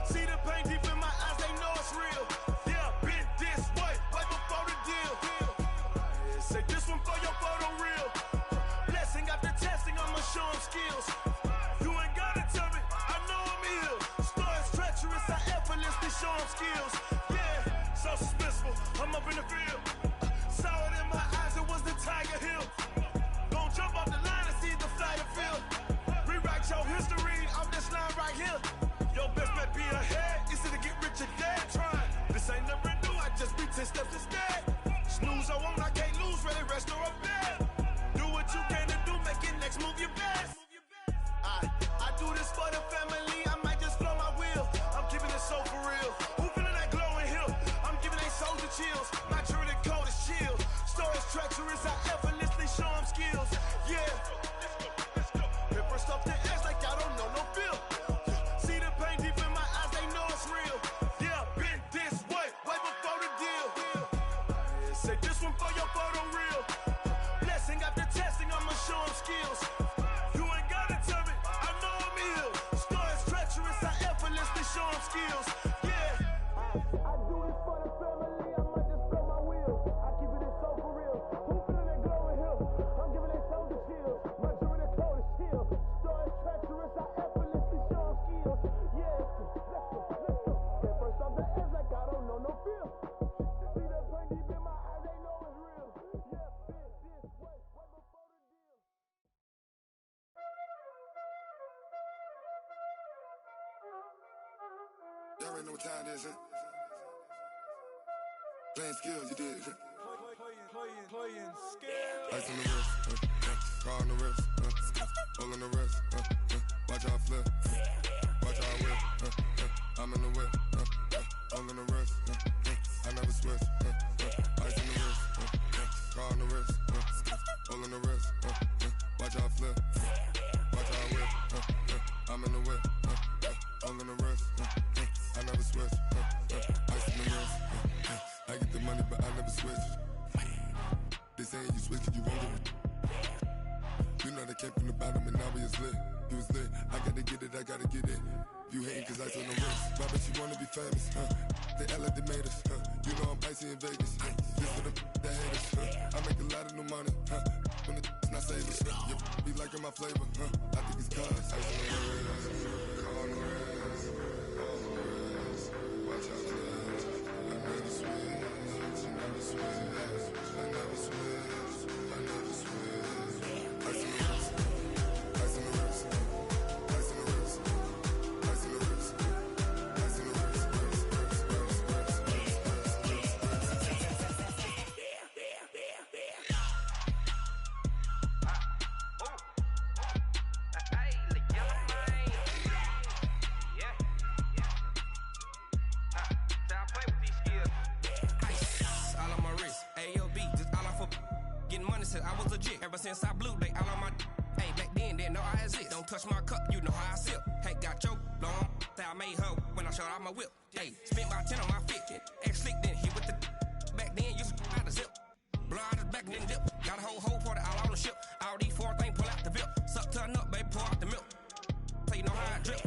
See the pain deep in my eyes, they know it's real. Yeah, been this way, right before the deal. Yeah, say this one for your photo real. Blessing after testing, I'ma show them skills. You ain't gotta tell me, I know I'm ill. Stories treacherous, I effortlessly show them skills. Yeah, so suspenseful, I'm up in the field. Saw it in my eyes, it was the Tiger Hill. Gon' jump off the line and see the flight of field. Rewrite your history off this line right here. Your best bet be ahead, easy to get rich or dead trying. This ain't never new, I just be 10 steps instead. Snooze I won't, I can't lose, ready, rest or a bed. Do what you can to do, make it next move your best. I do this for the family, I might just blow my wheel. I'm keeping it so for real. Who feeling that glowing hill? I'm giving they soldier chills. My jewelry cold is chill. Stories treacherous, I effortlessly show them skills. Yeah. Paper stuff the edge like I don't know no feel. See the pain deep in my eyes, they know it's real. Yeah, been this way, right before the deal. Yeah, say this one for your photo real. Blessing after testing, I'ma show them skills. You ain't gotta tell me, I know I'm ill. Stories treacherous, I effortlessly show them skills. Yeah. I do this for the family, I might just blow my wheel. I keep it so for real. Who feeling that glowing hill? I'm giving they soldier chills. My jewelry cold is chill. Stories treacherous, I effortlessly show them skills. Yeah, let's go. Paper off the edge like I don't know no feel. See the pain deep in my eyes, they know it's real. Yeah, been this way, right before the deal. Y'all already know what time it is, huh? Playing skills, you did. Playing skills. Ice on the wrist, car on the wrist, hole in the wrist, watch how I flip, watch how I whip, I'm in the whip, hole in the wrist, I never switch, ice on the wrist, car on the wrist, hole in the wrist, watch how I flip, watch how I whip, I'm in the whip, hole in the wrist, I never switch, ice on the wrist, I get the money but I never switch. They saying you switch, you won't get it. You know they came from the bottom and now we is lit. You was lit, I gotta get it, I gotta get it. You hating cause I on the wrist. Why bet you wanna be famous, They act like they made us, You know I'm icy in Vegas, This for the that haters, I make a lot of new money, When the not savers, You be liking my flavor, I think it's cause ice on the wrist, on the wrist, watch out for this. I never switch, I never switch. I never switch, I never switch. Ice in the wrist, ice in the wrist, ice in the wrist, ice in the wrist, ice in the wrist, I was legit. Ever since I blew, they all on my hey, back then, didn't know I exist. Don't touch my cup, you know how I sip. Hey, got your long, I made her when I showed out my whip. Hey, spent about 10 on my fit. Ex-slick, then hit with the back then, used to out the zip. Blow out his back, then dip. Got a whole party all on the ship. All these four things, pull out the VIP. Suck, turn up, baby, pour out the milk. So you know how I drip.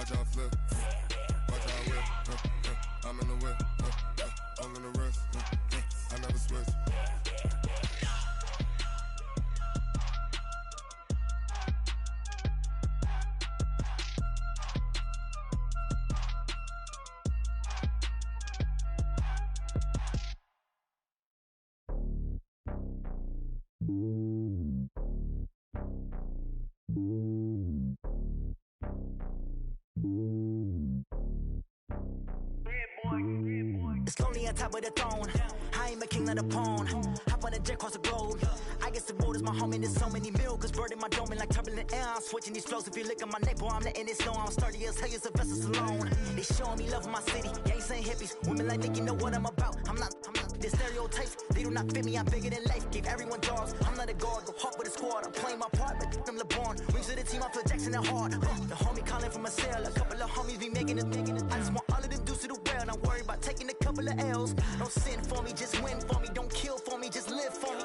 Watch out flip. Watch out whip. I'm in the whip. I'm in the wrist. I never switch. It's lonely on top of the throne. I ain't a king of the pawn. Hop on a jet across the globe. I guess the road is my home and there's so many milk. Bird in my dome and like turbulent air. I'm switching these flows. If you look at my neck, boy, I'm letting it slow. I'm sturdy as hell as a vessel alone. They showing me love in my city. Gangsta hippies. Women like Nick, you know what I'm about. I'm not. The stereotypes, they do not fit me. I'm bigger than life. Gave everyone jobs. I'm not a guard. Go hard with a squad. I'm playing my part, but I'm LeBron. Wings of the team, I feel Jackson and hard. The homie calling from a cell. A couple of homies be making it. I just want all of them dudes to the well. Not worry about taking a couple of L's. Don't sin for me, just win for me. Don't kill for me, just live for me.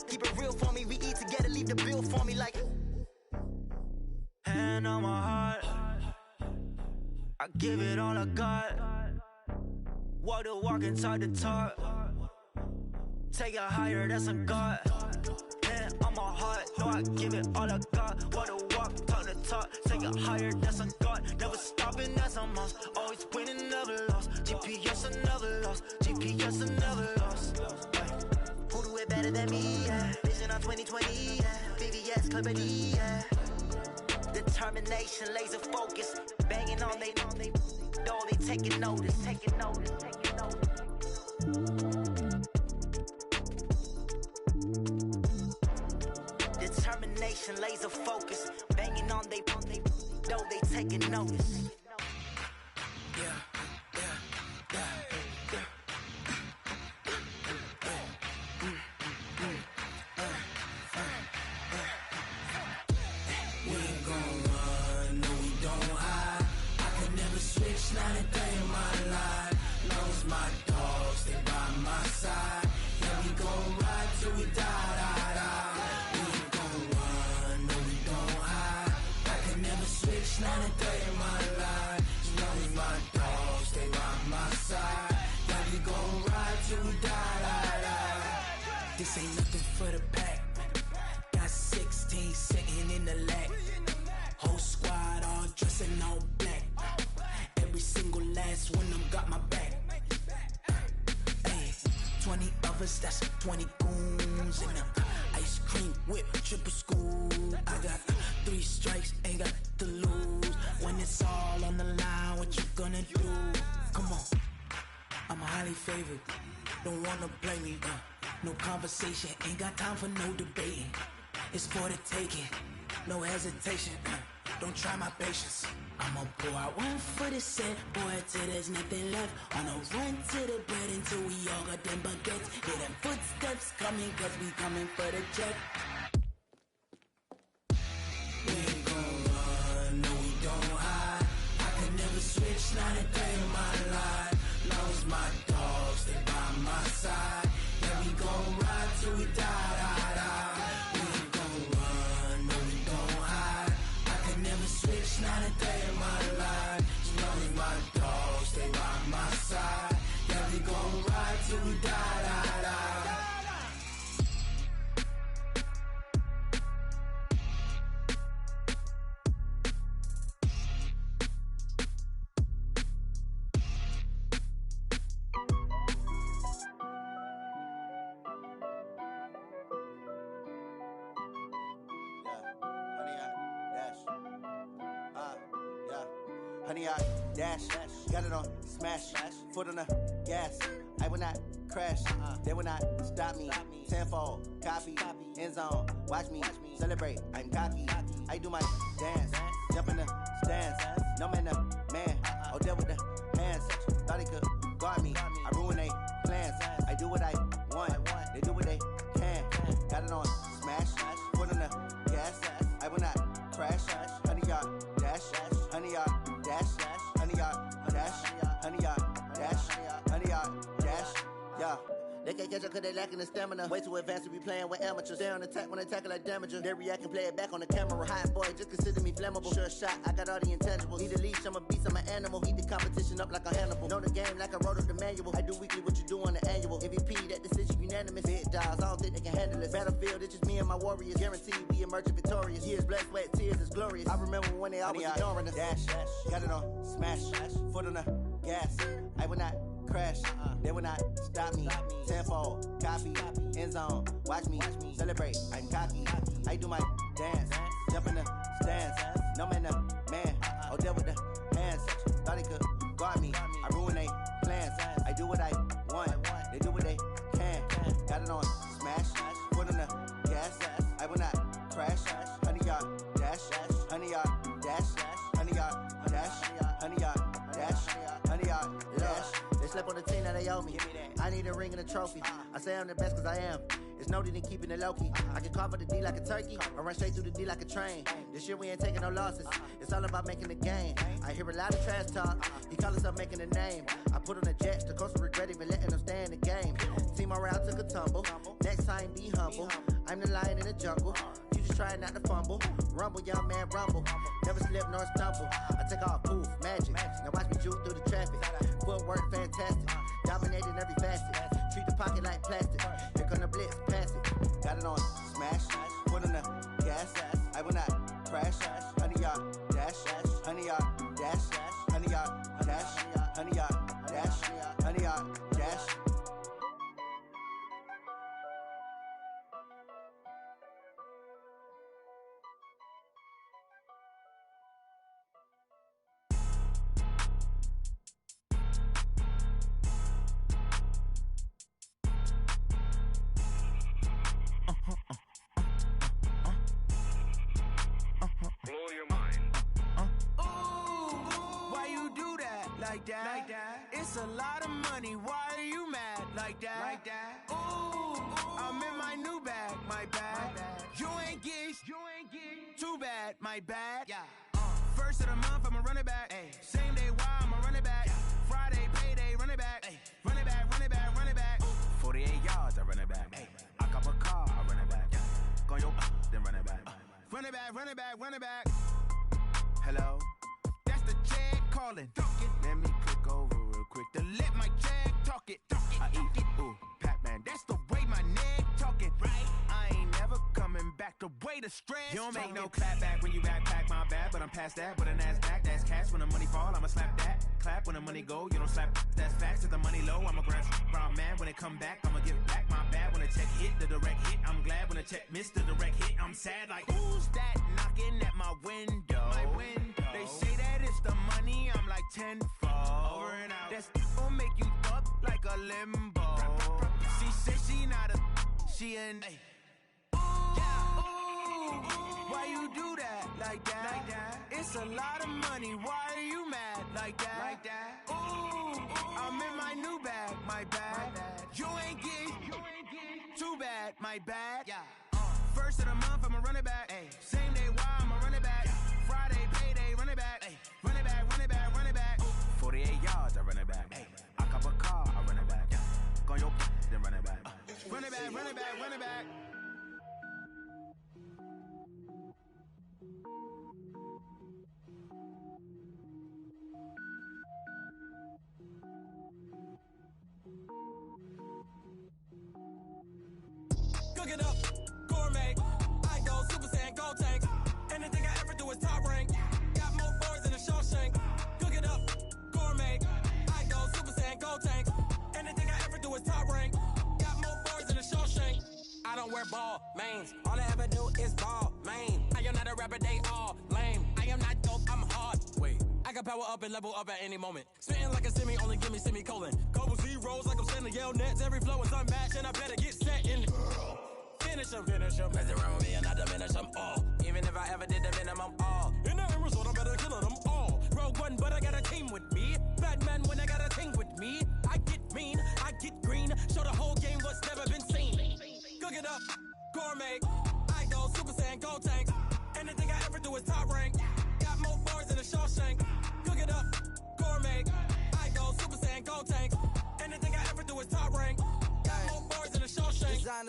Keep it real for me. We eat together, leave the bill for me like. Hand on my heart, I give it all I got. Walk the walk and talk the talk. Take it higher, that's a God. Hand on my heart, no, I give it all I got. Walk the walk, talk the talk. Take it higher, that's a God. Never stopping, that's a must. Always winning, never lost. GPS, I never lost. GPS, I never lost. Who do it better than me? Yeah. Vision on 2020, yeah. VVS, Clarity, yeah. Determination, laser focus. Banging on they door, they taking notice. Taking notice, taking notice. Determination, laser focus. Banging on they door, they taking notice. Not a day in my life. Knows my dogs, they by my side. Yeah, we gon' ride till we die. We ain't gon' run, no, we don't hide. I can never switch, not a day in my life. Knows my dogs, they by my side. Yeah, we gon' ride till we die. This ain't nothing for the pack. Got 16 sitting in the lag. Whole squad all dressing all black. Every single last one of them got my back. Hey, 20 of us, that's 20 goons in them. Ice cream whip, triple school. I got 3 strikes, ain't got to lose. When it's all on the line, what you gonna do? Come on, I'm highly favored. Don't wanna play me, no conversation, ain't got time for no debating. It's for the taking, no hesitation. Don't try my patience. I'ma pour out one for the set, boy, till there's nothing left. On a run to the bread until we all got them baguettes. Hear them footsteps coming, cause we coming for the check. We ain't gon' run, no, we don't hide. I can never switch, not a day in my life. Knows my dogs, they by my side. Yeah, we gon' ride till we die. We ain't gon' run, no, we don't hide. I can never switch, not a day in my life. Knows my dogs, they by my side. Yeah, we gon' ride till we die. Honey, I dash, got it on smash, foot on the gas. I will not crash, they will not stop me. Tenfold, copy, end zone, watch me celebrate. I'm cocky, I do my dance, jump in the stands. No man, the man, oh there with the hands. Thought he could guard me, I ruin they plans. I do what I want, they do what they can. Got it on smash, foot on the gas. I will not crash, honey, y'all dash, honey, y'all dash, honey, y'all dash, honey, y'all dash, honey, y'all dash. Yeah, They can't catch up cause they lacking the stamina. Way too advanced to be playing with amateurs. Stay on attack when they tackle like damager. They react and play it back on the camera. Hot boy, just consider me flammable. Sure shot, I got all the intangibles. Need a leash, I'm a beast, I'm an animal. Heat the competition up like a Hannibal. Know the game like I wrote up the manual. I do weekly what you do on the annual. MVP, that decision unanimous. Big dogs, I don't think they can handle it. Battlefield, it's just me and my warriors. Guaranteed we emerge victorious. Years, blood, sweat, tears, is glorious. I remember when they always ignoring us. Dash, got it on, smash, foot on the gas. I will not crash, they will not stop me. Tenfold, copy, end zone, watch me celebrate. I'm cocky, I do my dance, jump in the stands. No man, man, oh there with the hands. Thought he could guard me, I ruin they plans. I do what I want, they do what they can. Got it on smash, foot on the gas. I will not crash, 100-yard dash, 100-yard dash, 100-yard dash, 100-yard dash, 100-yard dash. They slept on the team that they owe me. I need a ring and a trophy. I say I'm the best cause I am. It's noted in keeping it low-key. I can carve up the D like a turkey or run straight through the D like a train. This year we ain't taking no losses. It's all about making the game. I hear a lot of trash talk. He call himself making a name. I put on the Jets. The coach will regret even letting them stay in the game. Team morale took a tumble. Next time be humble. I'm the lion in the jungle. You just try not to fumble. Rumble, young man, rumble. Never slip nor stumble. I take off, poof, magic. Now watch me juke through the traffic. Footwork fantastic. Dominating every facet. Treat the pocket like plastic. Here come the blitz, pass it. Got it on smash. Put on the gas. I will not crash. 100-yard dash. 100-yard dash. 100-yard dash. 100-yard dash. 100-yard dash. Blow your mind. Why you do that? Like that? It's a lot of money. Why are you mad? Like that? Ooh, I'm in my new bag. My bad. You ain't get too bad. My bad. Yeah. First of the month, I'ma run it back. Ay. Same day, why I'ma run it back. Friday, payday, run it back. Ay. Run it back, run it back, run it back. 48 yards, I run it back. Ay. I cop a car, I run it back. Go your then run it back. Run it back, run it back, run it back. Hello? That's the jag calling. Let me click over real quick to let my jag talk it. I eat it, ooh, Pac-Man. That's the way my neck talking. Right? I ain't never coming back the way the stress. You don't make no clap back when you backpack, my bad. But I'm past that with a NASDAQ. That's cash when the money fall, I'ma slap that. Clap when the money go, you don't slap. That's facts. If the money low, I'ma grab brown man. When it come back, I'ma give back my bad. When the check hit, the direct hit. I'm glad when the check missed the direct hit. I'm sad like, who's that knocking at my window? My window. They say that it's the money, I'm like tenfold. Over and out. That's gon' make you up like a limbo. She said she not a, she an. Why you do that? Like that? It's a lot of money. Why are you mad? Like that? Ooh, I'm in my new bag. My bad. You ain't get too bad. My bad. Yeah. First of the month, I'ma run it back. Ay. Same day, why I'ma run it back. Friday, payday, run it back. Ay. Run it back, run it back, run it back. 48 yards, I run it back. Ay. I cop a car, I run it back. Go your then run it back. Run it back, run it back, run it back. Cook it up, gourmet. I go Super Saiyan, go tank. Anything I ever do is top rank. Got more boards than a Shawshank. Cook it up, gourmet. I go Super Saiyan, go tank. Anything I ever do is top rank. Got more boards than a Shawshank. I don't wear ball mains. All I ever do is ball main. I am not a rapper, they all lame. I am not dope, I'm hard. Wait, I can power up and level up at any moment. Spitting like a semi, only give me semicolon. Couple zeros like I'm sending yell nets. Every flow is unmatched and I better get set in. Finish them. Mess around with me and I diminish them all. Even if I ever did the minimum all. In the end result, I better kill them all. Rogue One, but I got a team with me. Batman when I got a team with me. I get mean, I get green. Show the whole game what's never been seen. Cook it up, gourmet. I go Super Saiyan, go tank. Anything I ever do is top rank. Got more boards than a Shawshank. Cook it up, gourmet. I go Super Saiyan, go tank. Anything I ever do is top rank. Got more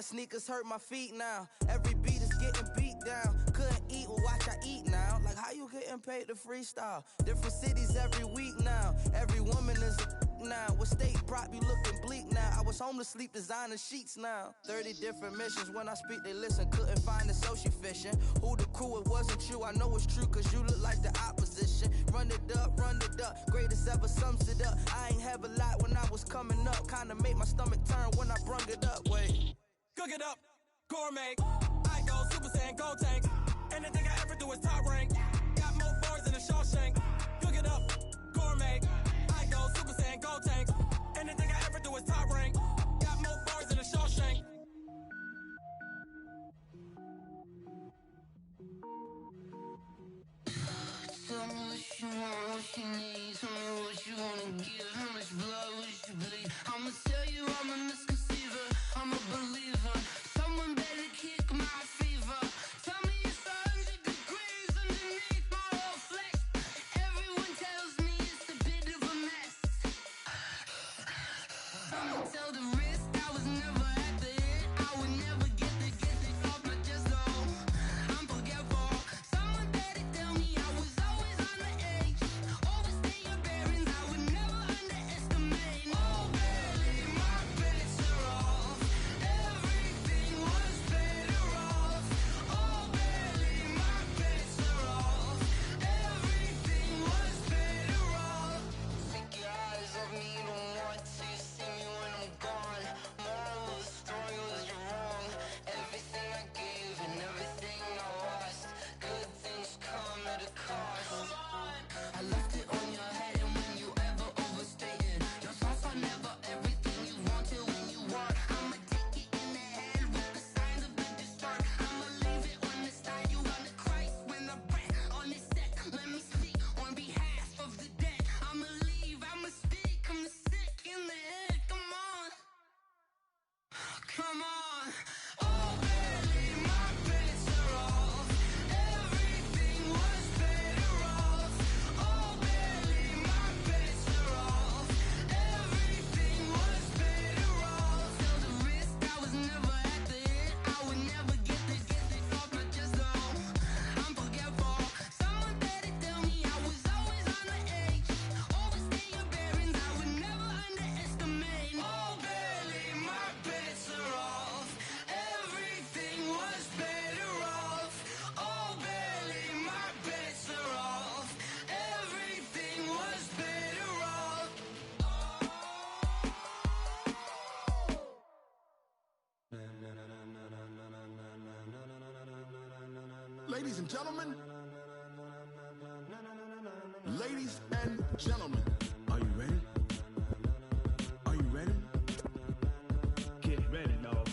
sneakers hurt my feet now. Every beat is getting beat down. Couldn't eat, well watch I eat now. Like how you getting paid to freestyle? Different cities every week now. Every woman is a now. What state prop you looking bleak now? I was home to sleep designing sheets now. 30 different missions. When I speak they listen. Couldn't find it so she fishing. Who the crew? It wasn't you. I know it's true cause you look like the opposition. Run it up, greatest ever sums it up. I ain't have a lot when I was coming up. Kinda made my stomach turn when I brung it up. Wait. Cook it up, gourmet. I go Super Saiyan, gold tank. Anything I ever do is top rank. Got more bars than a Shawshank. Cook it up, gourmet. I go Super Saiyan, gold tank. Anything I ever do is top rank. Got more bars than a Shawshank. Tell me what you want, what you need. Tell me what you wanna give. How much blood would you bleed? I'ma tell you I'm a misconceiver. I'm a believer. Someone better kick my fever. Tell me it's 100 degrees underneath my whole flesh. Everyone tells me it's a bit of a mess. I'ma tell the risk I was never at the end. I would never get this off my chest though. I'm forgetful. Someone better tell me I was always on the edge. Overstay your bearings, I would never underestimate. Oh baby, my bets are off. Everything was better off. Oh baby, my bets are off. Everything was better off. Take your eyes off me, don't want to see me when I'm gone. Moral of the story was you're wrong. Everything I gave and everything I lost. Good things come at a cost. I left it on your head and when you ever overstated. Your thoughts are never everything you wanted when you want. I'ma take it in the head with the signs of the distort. I'ma leave it on the side. You on the Christ when the breath on this set. Let me speak on behalf of the dead. I'ma leave, I'ma speak. I'm the sick in the head. Come on. Come on. Oh baby, my bets are off. Everything was better off. Oh baby, my bets are off. Everything was better off. Tell the risk I was never at the end. I would never get this off my chest though. I'm forgetful. Someone better tell me I was always on the edge. Overstay your bearings, I would never underestimate. Oh baby, my bets are off. Everything was better off. Oh baby, my bets are off. Everything was better off. Ladies and gentlemen, ladies and gentlemen, are you ready? Are you ready? Get ready, dog.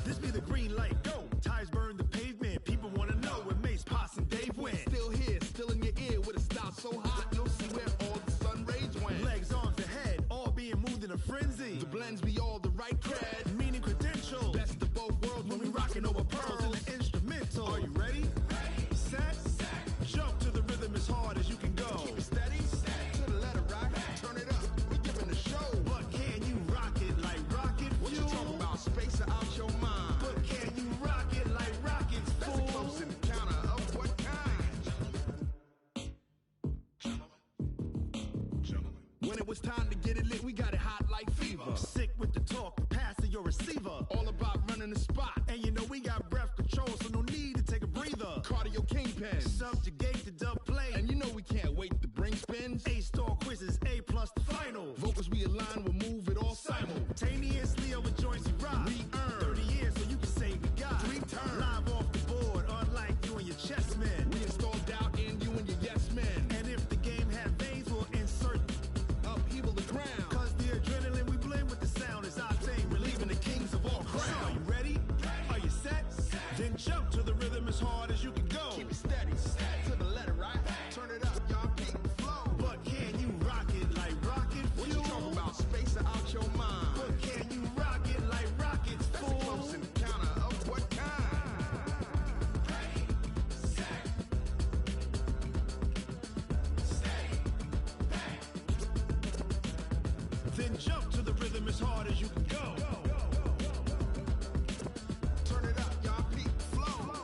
This be the green light, go. Tires burn the pavement. People wanna know where Mace, Poss, and Dave went. Still here, still in your ear with a style so hot, you'll see where all the sun rays went. Legs, arms, and head, all being moved in a frenzy. The blends be all the right cred, meaning credentials. Best of both worlds when we rockin' over pearls in the instrumental. Are you ready? Set, jump to the rhythm as hard as you can go. Keep it steady, to the letter rock. Turn it up, we giving the show. But can you rock it like rocket fuel? What you talking about? Space or out your mind? But can you rock it like rockets, fool? That's a close encounter of what kind? When it was time to get it lit, we got it hot like fever. Sick with the talk, pass to your receiver. All about running the spot. And you know we got breath control, so no need to take a breather. Cardio kingpin, subjugate the dub play. And you know we can't wait to bring spins. A-star quizzes, A+ the final. Vocals we align, we'll move it all simultaneously over joints we rock. We earn 30 years so you can say we got 3 turns. Live off the board, unlike you and your chess men. We install doubt in you and your yes men. And if the game had veins, we'll insert upheaval the ground. Cause the adrenaline we blend with the sound is our thing, relieving the kings of all crowns. So are you ready? Are you set? Then jump to the rhythm as hard as you can go. Keep it steady, to the letter right. Turn it up, y'all, keep the flow. But can you rock it like rocket fuel? What you talking about? Space then jump to the rhythm as hard as you can go. Turn it up, y'all. Peak flow.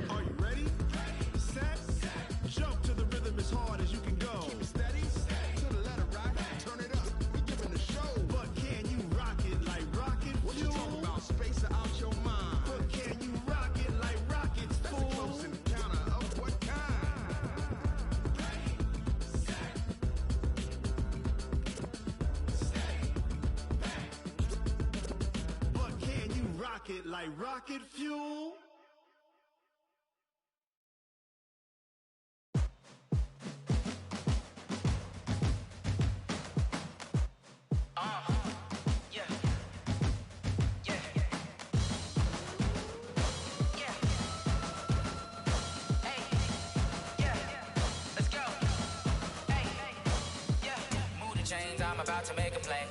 Are you ready? Set. Jump to the rhythm as hard as you can go. Keep it steady. To the letter, right? Turn it up. We giving the show. But can you rock it like rocket fuel? What you talking about? Space out your mind. But can you rock it like rockets, fool? That's a close encounter of what kind? But can you rock it like rocket fuel? Chains, I'm about to make a play.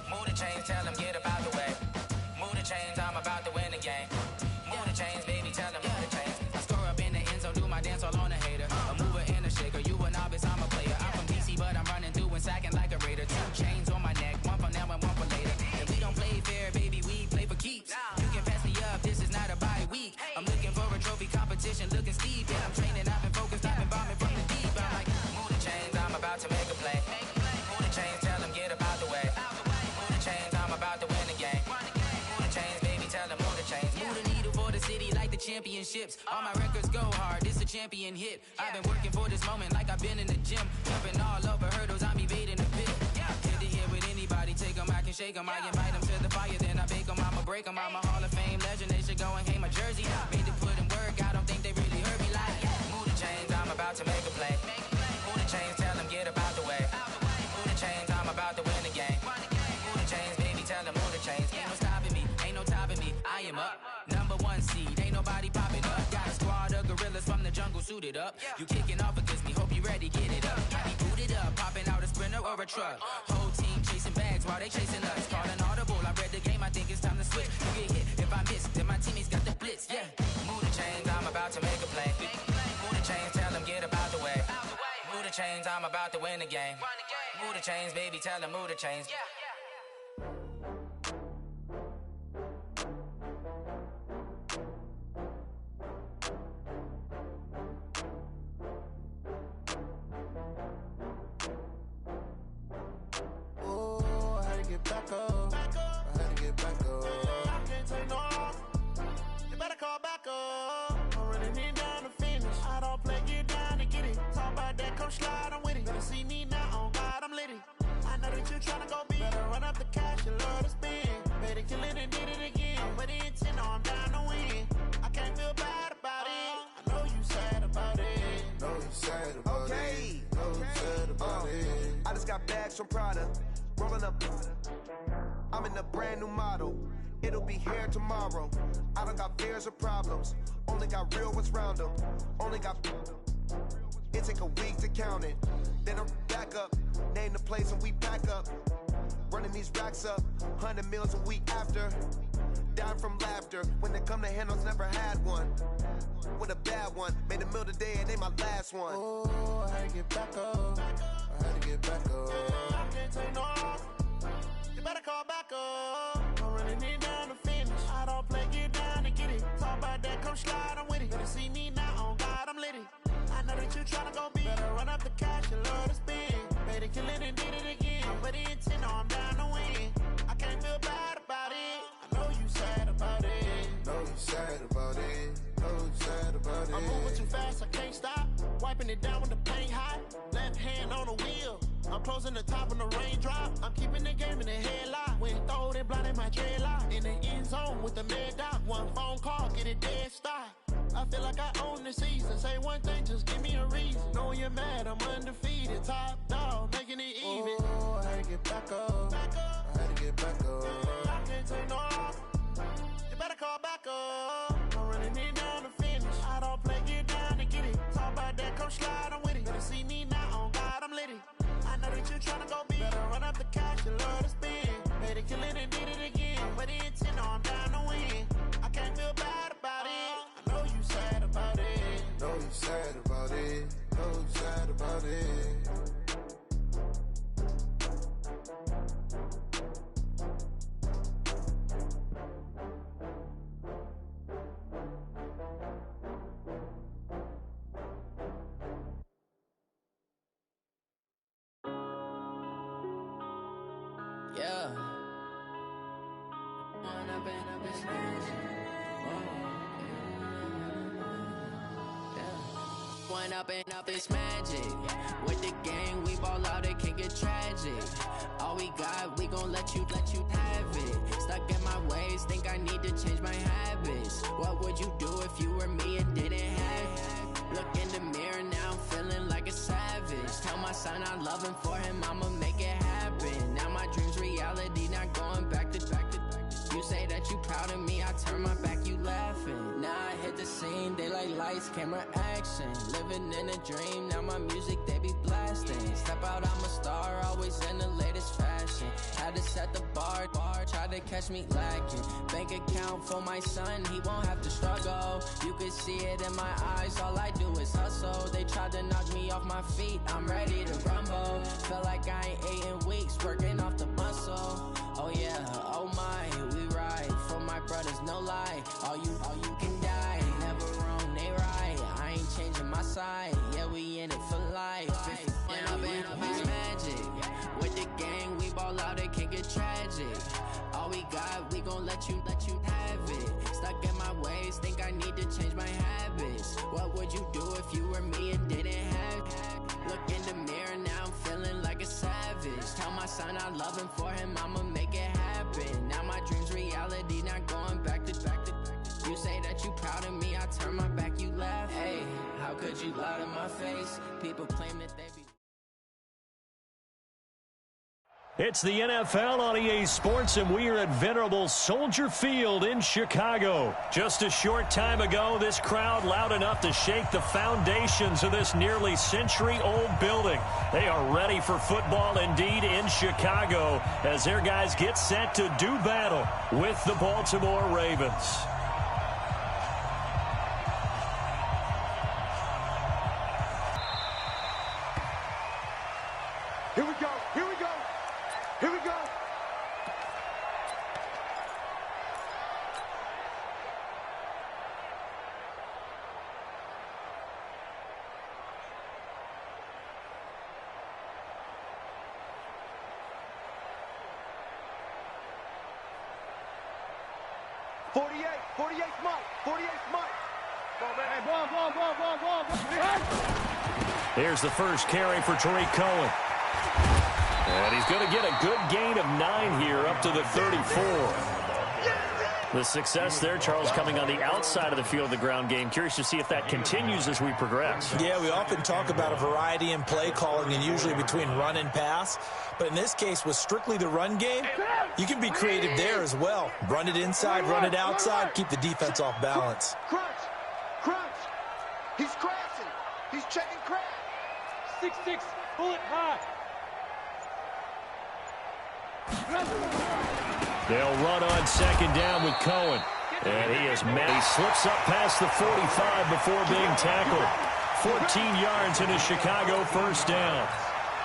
Move the chains, tell them get about the way. Move the chains, I'm about to win the game. Move the chains, baby, tell them move the chains. I score up in the end zone, do my dance all on a hater. A mover and a shaker, you a novice, I'm a player. I'm from DC, but I'm running through and sacking like a raider. 2 chains on my neck, one for now and one for later. And we don't play fair, baby, we play for keeps. You can pass me up, this is not a bye week. I'm looking for a trophy competition, looking steep. Yeah, I'm training, I've been focused, I've been bombing from the deep. I'm like, move the chains, I'm about to make a play. Move the chains, tell them get about the way. Move the chains, I'm about to win the game. Move the chains, baby, tell them move the chains. Move the needle for the city like the championships. All my records go hard, this a champion hit. I've been working for this moment like I've been in the gym. Jumping all over hurdles, I'm evading the pit. Hit to hit with anybody, take them, I can shake them. I invite them to the fire, then I bake them, I'ma break them. I'm a Hall of Fame legend, they should go and hang my jersey. Made to put in work, I don't think they really heard me like, move the chains, I'm about to make a play. Move the chains, tell them get about the way. Move the chains, I'm about to win the game. Move the chains, baby, tell them move the chains. Ain't no stopping me, ain't no topping me. I am up, #1 seed, ain't nobody popping up. Got a squad of gorillas from the jungle suited up. You kicking off against me, hope you ready, get it up. I be booted up, popping out a Sprinter or a truck. Whole team chasing bags while they chasing us. Call an audible, I read the game, I think it's time to switch. You get hit, if I miss, then my teammates got the blitz, yeah. Move the chains, I'm about to make a play. Move the chains, tell them get about the way. Move the chains, I'm about to win the game. Move the chains, baby, tell them move the chains. Oh, I had to get back up. I had to get back up. I can't take no off. You better call back up. I'm running in down to finish. I don't play, get down to get it. Talk about that, come slide, I'm with it. Better see me now, on God, I'm lit it. I know that you tryna go big. Better run up the cash, you love to spend. Better kill it and did it again. With the intent, I'm down to win. I can't feel bad about it. I know you sad about it. Know you sad about it. Know you sad about it. I just got bags from Prada. Rolling up. I'm in a brand new model. It'll be here tomorrow. I don't got fears or problems. Only got real ones round them. Only got. It take a week to count it. Then I'm back up. Name the place and we pack up. Running these racks up. 100 meals a week after. Dying from laughter. When they come to handles, never had one. With a bad one. Made a meal today and they my last one. Oh, I had to get back up. I had to get back up. I can't take no off. You better call back up. I'm running in down to finish. I don't play, get down to get it. Talk about that, come slide, I'm with it. Better see me now, on God, I'm lit it. I know that you tryna go big. Better run up the cash, you love to spend. Better kill it and did it again. I'm with the intent, I'm down to win. I can't feel bad about it. I know you sad about it. Know you sad about it. Know you sad about it. I'm moving too fast, I can't stop. Wiping it down with the paint hot. Left hand on the wheel. I'm closing the top on the raindrop. I'm keeping the game in the headlock. When throwed and blinded my dreadlock. In the end zone with the mad dot. One phone call, get it dead stop. I feel like I own the season. Say one thing, just give me a reason. Knowing you're mad, I'm undefeated. Top dog, making it even. Oh, I had to get back up. I had to get back up. I can't take no off. You better call back up. I'm running in down to finish. I don't play, get down to get it. Talk about that, come slide, I'm with it. Better see me now, on it's magic. One up and up, it's magic. With the gang, we ball out, it can get tragic. All we got, we gon' let you have it. Stuck in my ways, think I need to change my habits. What would you do if you were me and didn't have it? Look in the mirror, now I'm feeling like a savage. Tell my son I love him, for him I'ma make it happen. Now my dream's reality, not going back to. You say that you proud of me, I turn my back, you laughing. Now I hit the scene, they like lights, camera, action. Living in a dream, now my music, they be blasting. Step out, I'm a star, always in the latest fashion. Had to set the bar, try to catch me lacking. Bank account for my son, he won't have to struggle. You can see it in my eyes, all I do is hustle. They tried to knock me off my feet, I'm ready to rumble. Felt like I ain't ate in weeks, working off the muscle. Oh yeah, oh my, we ride for my brothers, no lie. All you can die, never wrong, they right. I ain't changing my side, yeah, we in it for life. When up and up is magic. With the gang, we ball out, it can get tragic. All we got, we gon' let you have it. Stuck in my ways, think I need to change my habits. What would you do if you were me and didn't have it? Look in the mirror, now I'm feeling like a savage. Tell my son I love him, for him I'ma make it happen. Now my dream's reality, not going back to. You say that you proud of me, I turn my back, you laugh. Hey, how could you lie to my face? People claim that they be. It's the NFL on EA Sports, and we are at venerable Soldier Field in Chicago. Just a short time ago, this crowd loud enough to shake the foundations of this nearly century-old building. They are ready for football indeed in Chicago as their guys get set to do battle with the Baltimore Ravens. Here we go. Here we go. Here we go. Here's the first carry for Tariq Cohen. And he's going to get a good gain of 9 here, up to the 34. The success there, Charles, coming on the outside of the field of the ground game. Curious to see if that continues as we progress. Yeah, we often talk about a variety in play calling and usually between run and pass. But in this case, with strictly the run game, you can be creative there as well. Run it inside, run it outside, keep the defense off balance. Crunch. He's crashing. He's checking crash. 6'6", bullet high. They'll run on second down with Cohen. And he slips up past the 45 before being tackled. 14 yards in a Chicago first down.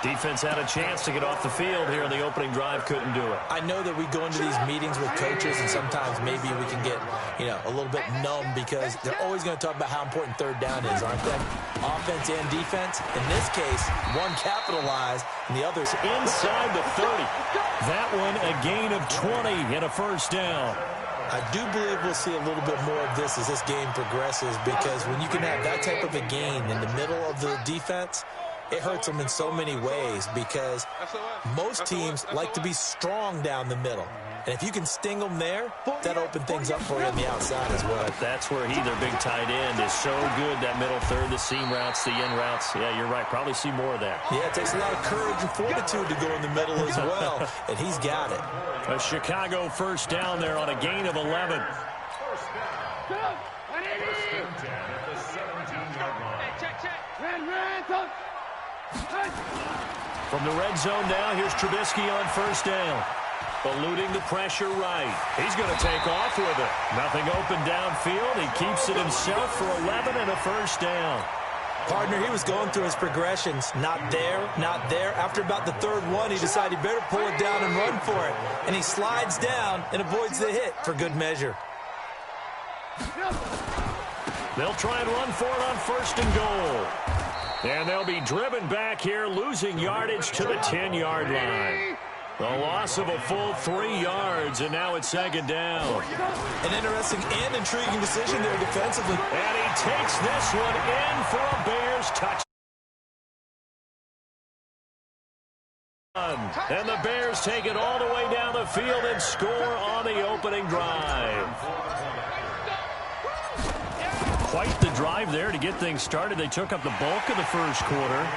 Defense had a chance to get off the field here in the opening drive, couldn't do it. I know that we go into these meetings with coaches, and sometimes maybe we can get, a little bit numb because they're always going to talk about how important third down is, aren't they? Offense and defense. In this case, one capitalized, and the other's inside the 30. That one a gain of 20 and a first down. I do believe we'll see a little bit more of this as this game progresses, because when you can have that type of a gain in the middle of the defense, it hurts them in so many ways, because most teams like to be strong down the middle. And if you can sting them there, that'll open things up for you on the outside as well. That's where their big tight end, is so good, that middle third, the seam routes, the in routes. Yeah, you're right. Probably see more of that. Yeah, it takes a lot of courage and fortitude to go in the middle as well, and he's got it. A Chicago first down there on a gain of 11. From the red zone now, here's Trubisky on first down. Eluding the pressure right. He's going to take off with it. Nothing open downfield. He keeps it himself for 11 and a first down. Partner, he was going through his progressions. Not there, not there. After about the third one, he decided he better pull it down and run for it. And he slides down and avoids the hit for good measure. They'll try and run for it on first and goal. And they'll be driven back here, losing yardage to the 10-yard line. A loss of a full 3 yards, and now it's second down. An interesting and intriguing decision there defensively. And he takes this one in for a Bears touchdown. And the Bears take it all the way down the field and score on the opening drive. Quite the drive there to get things started. They took up the bulk of the first quarter.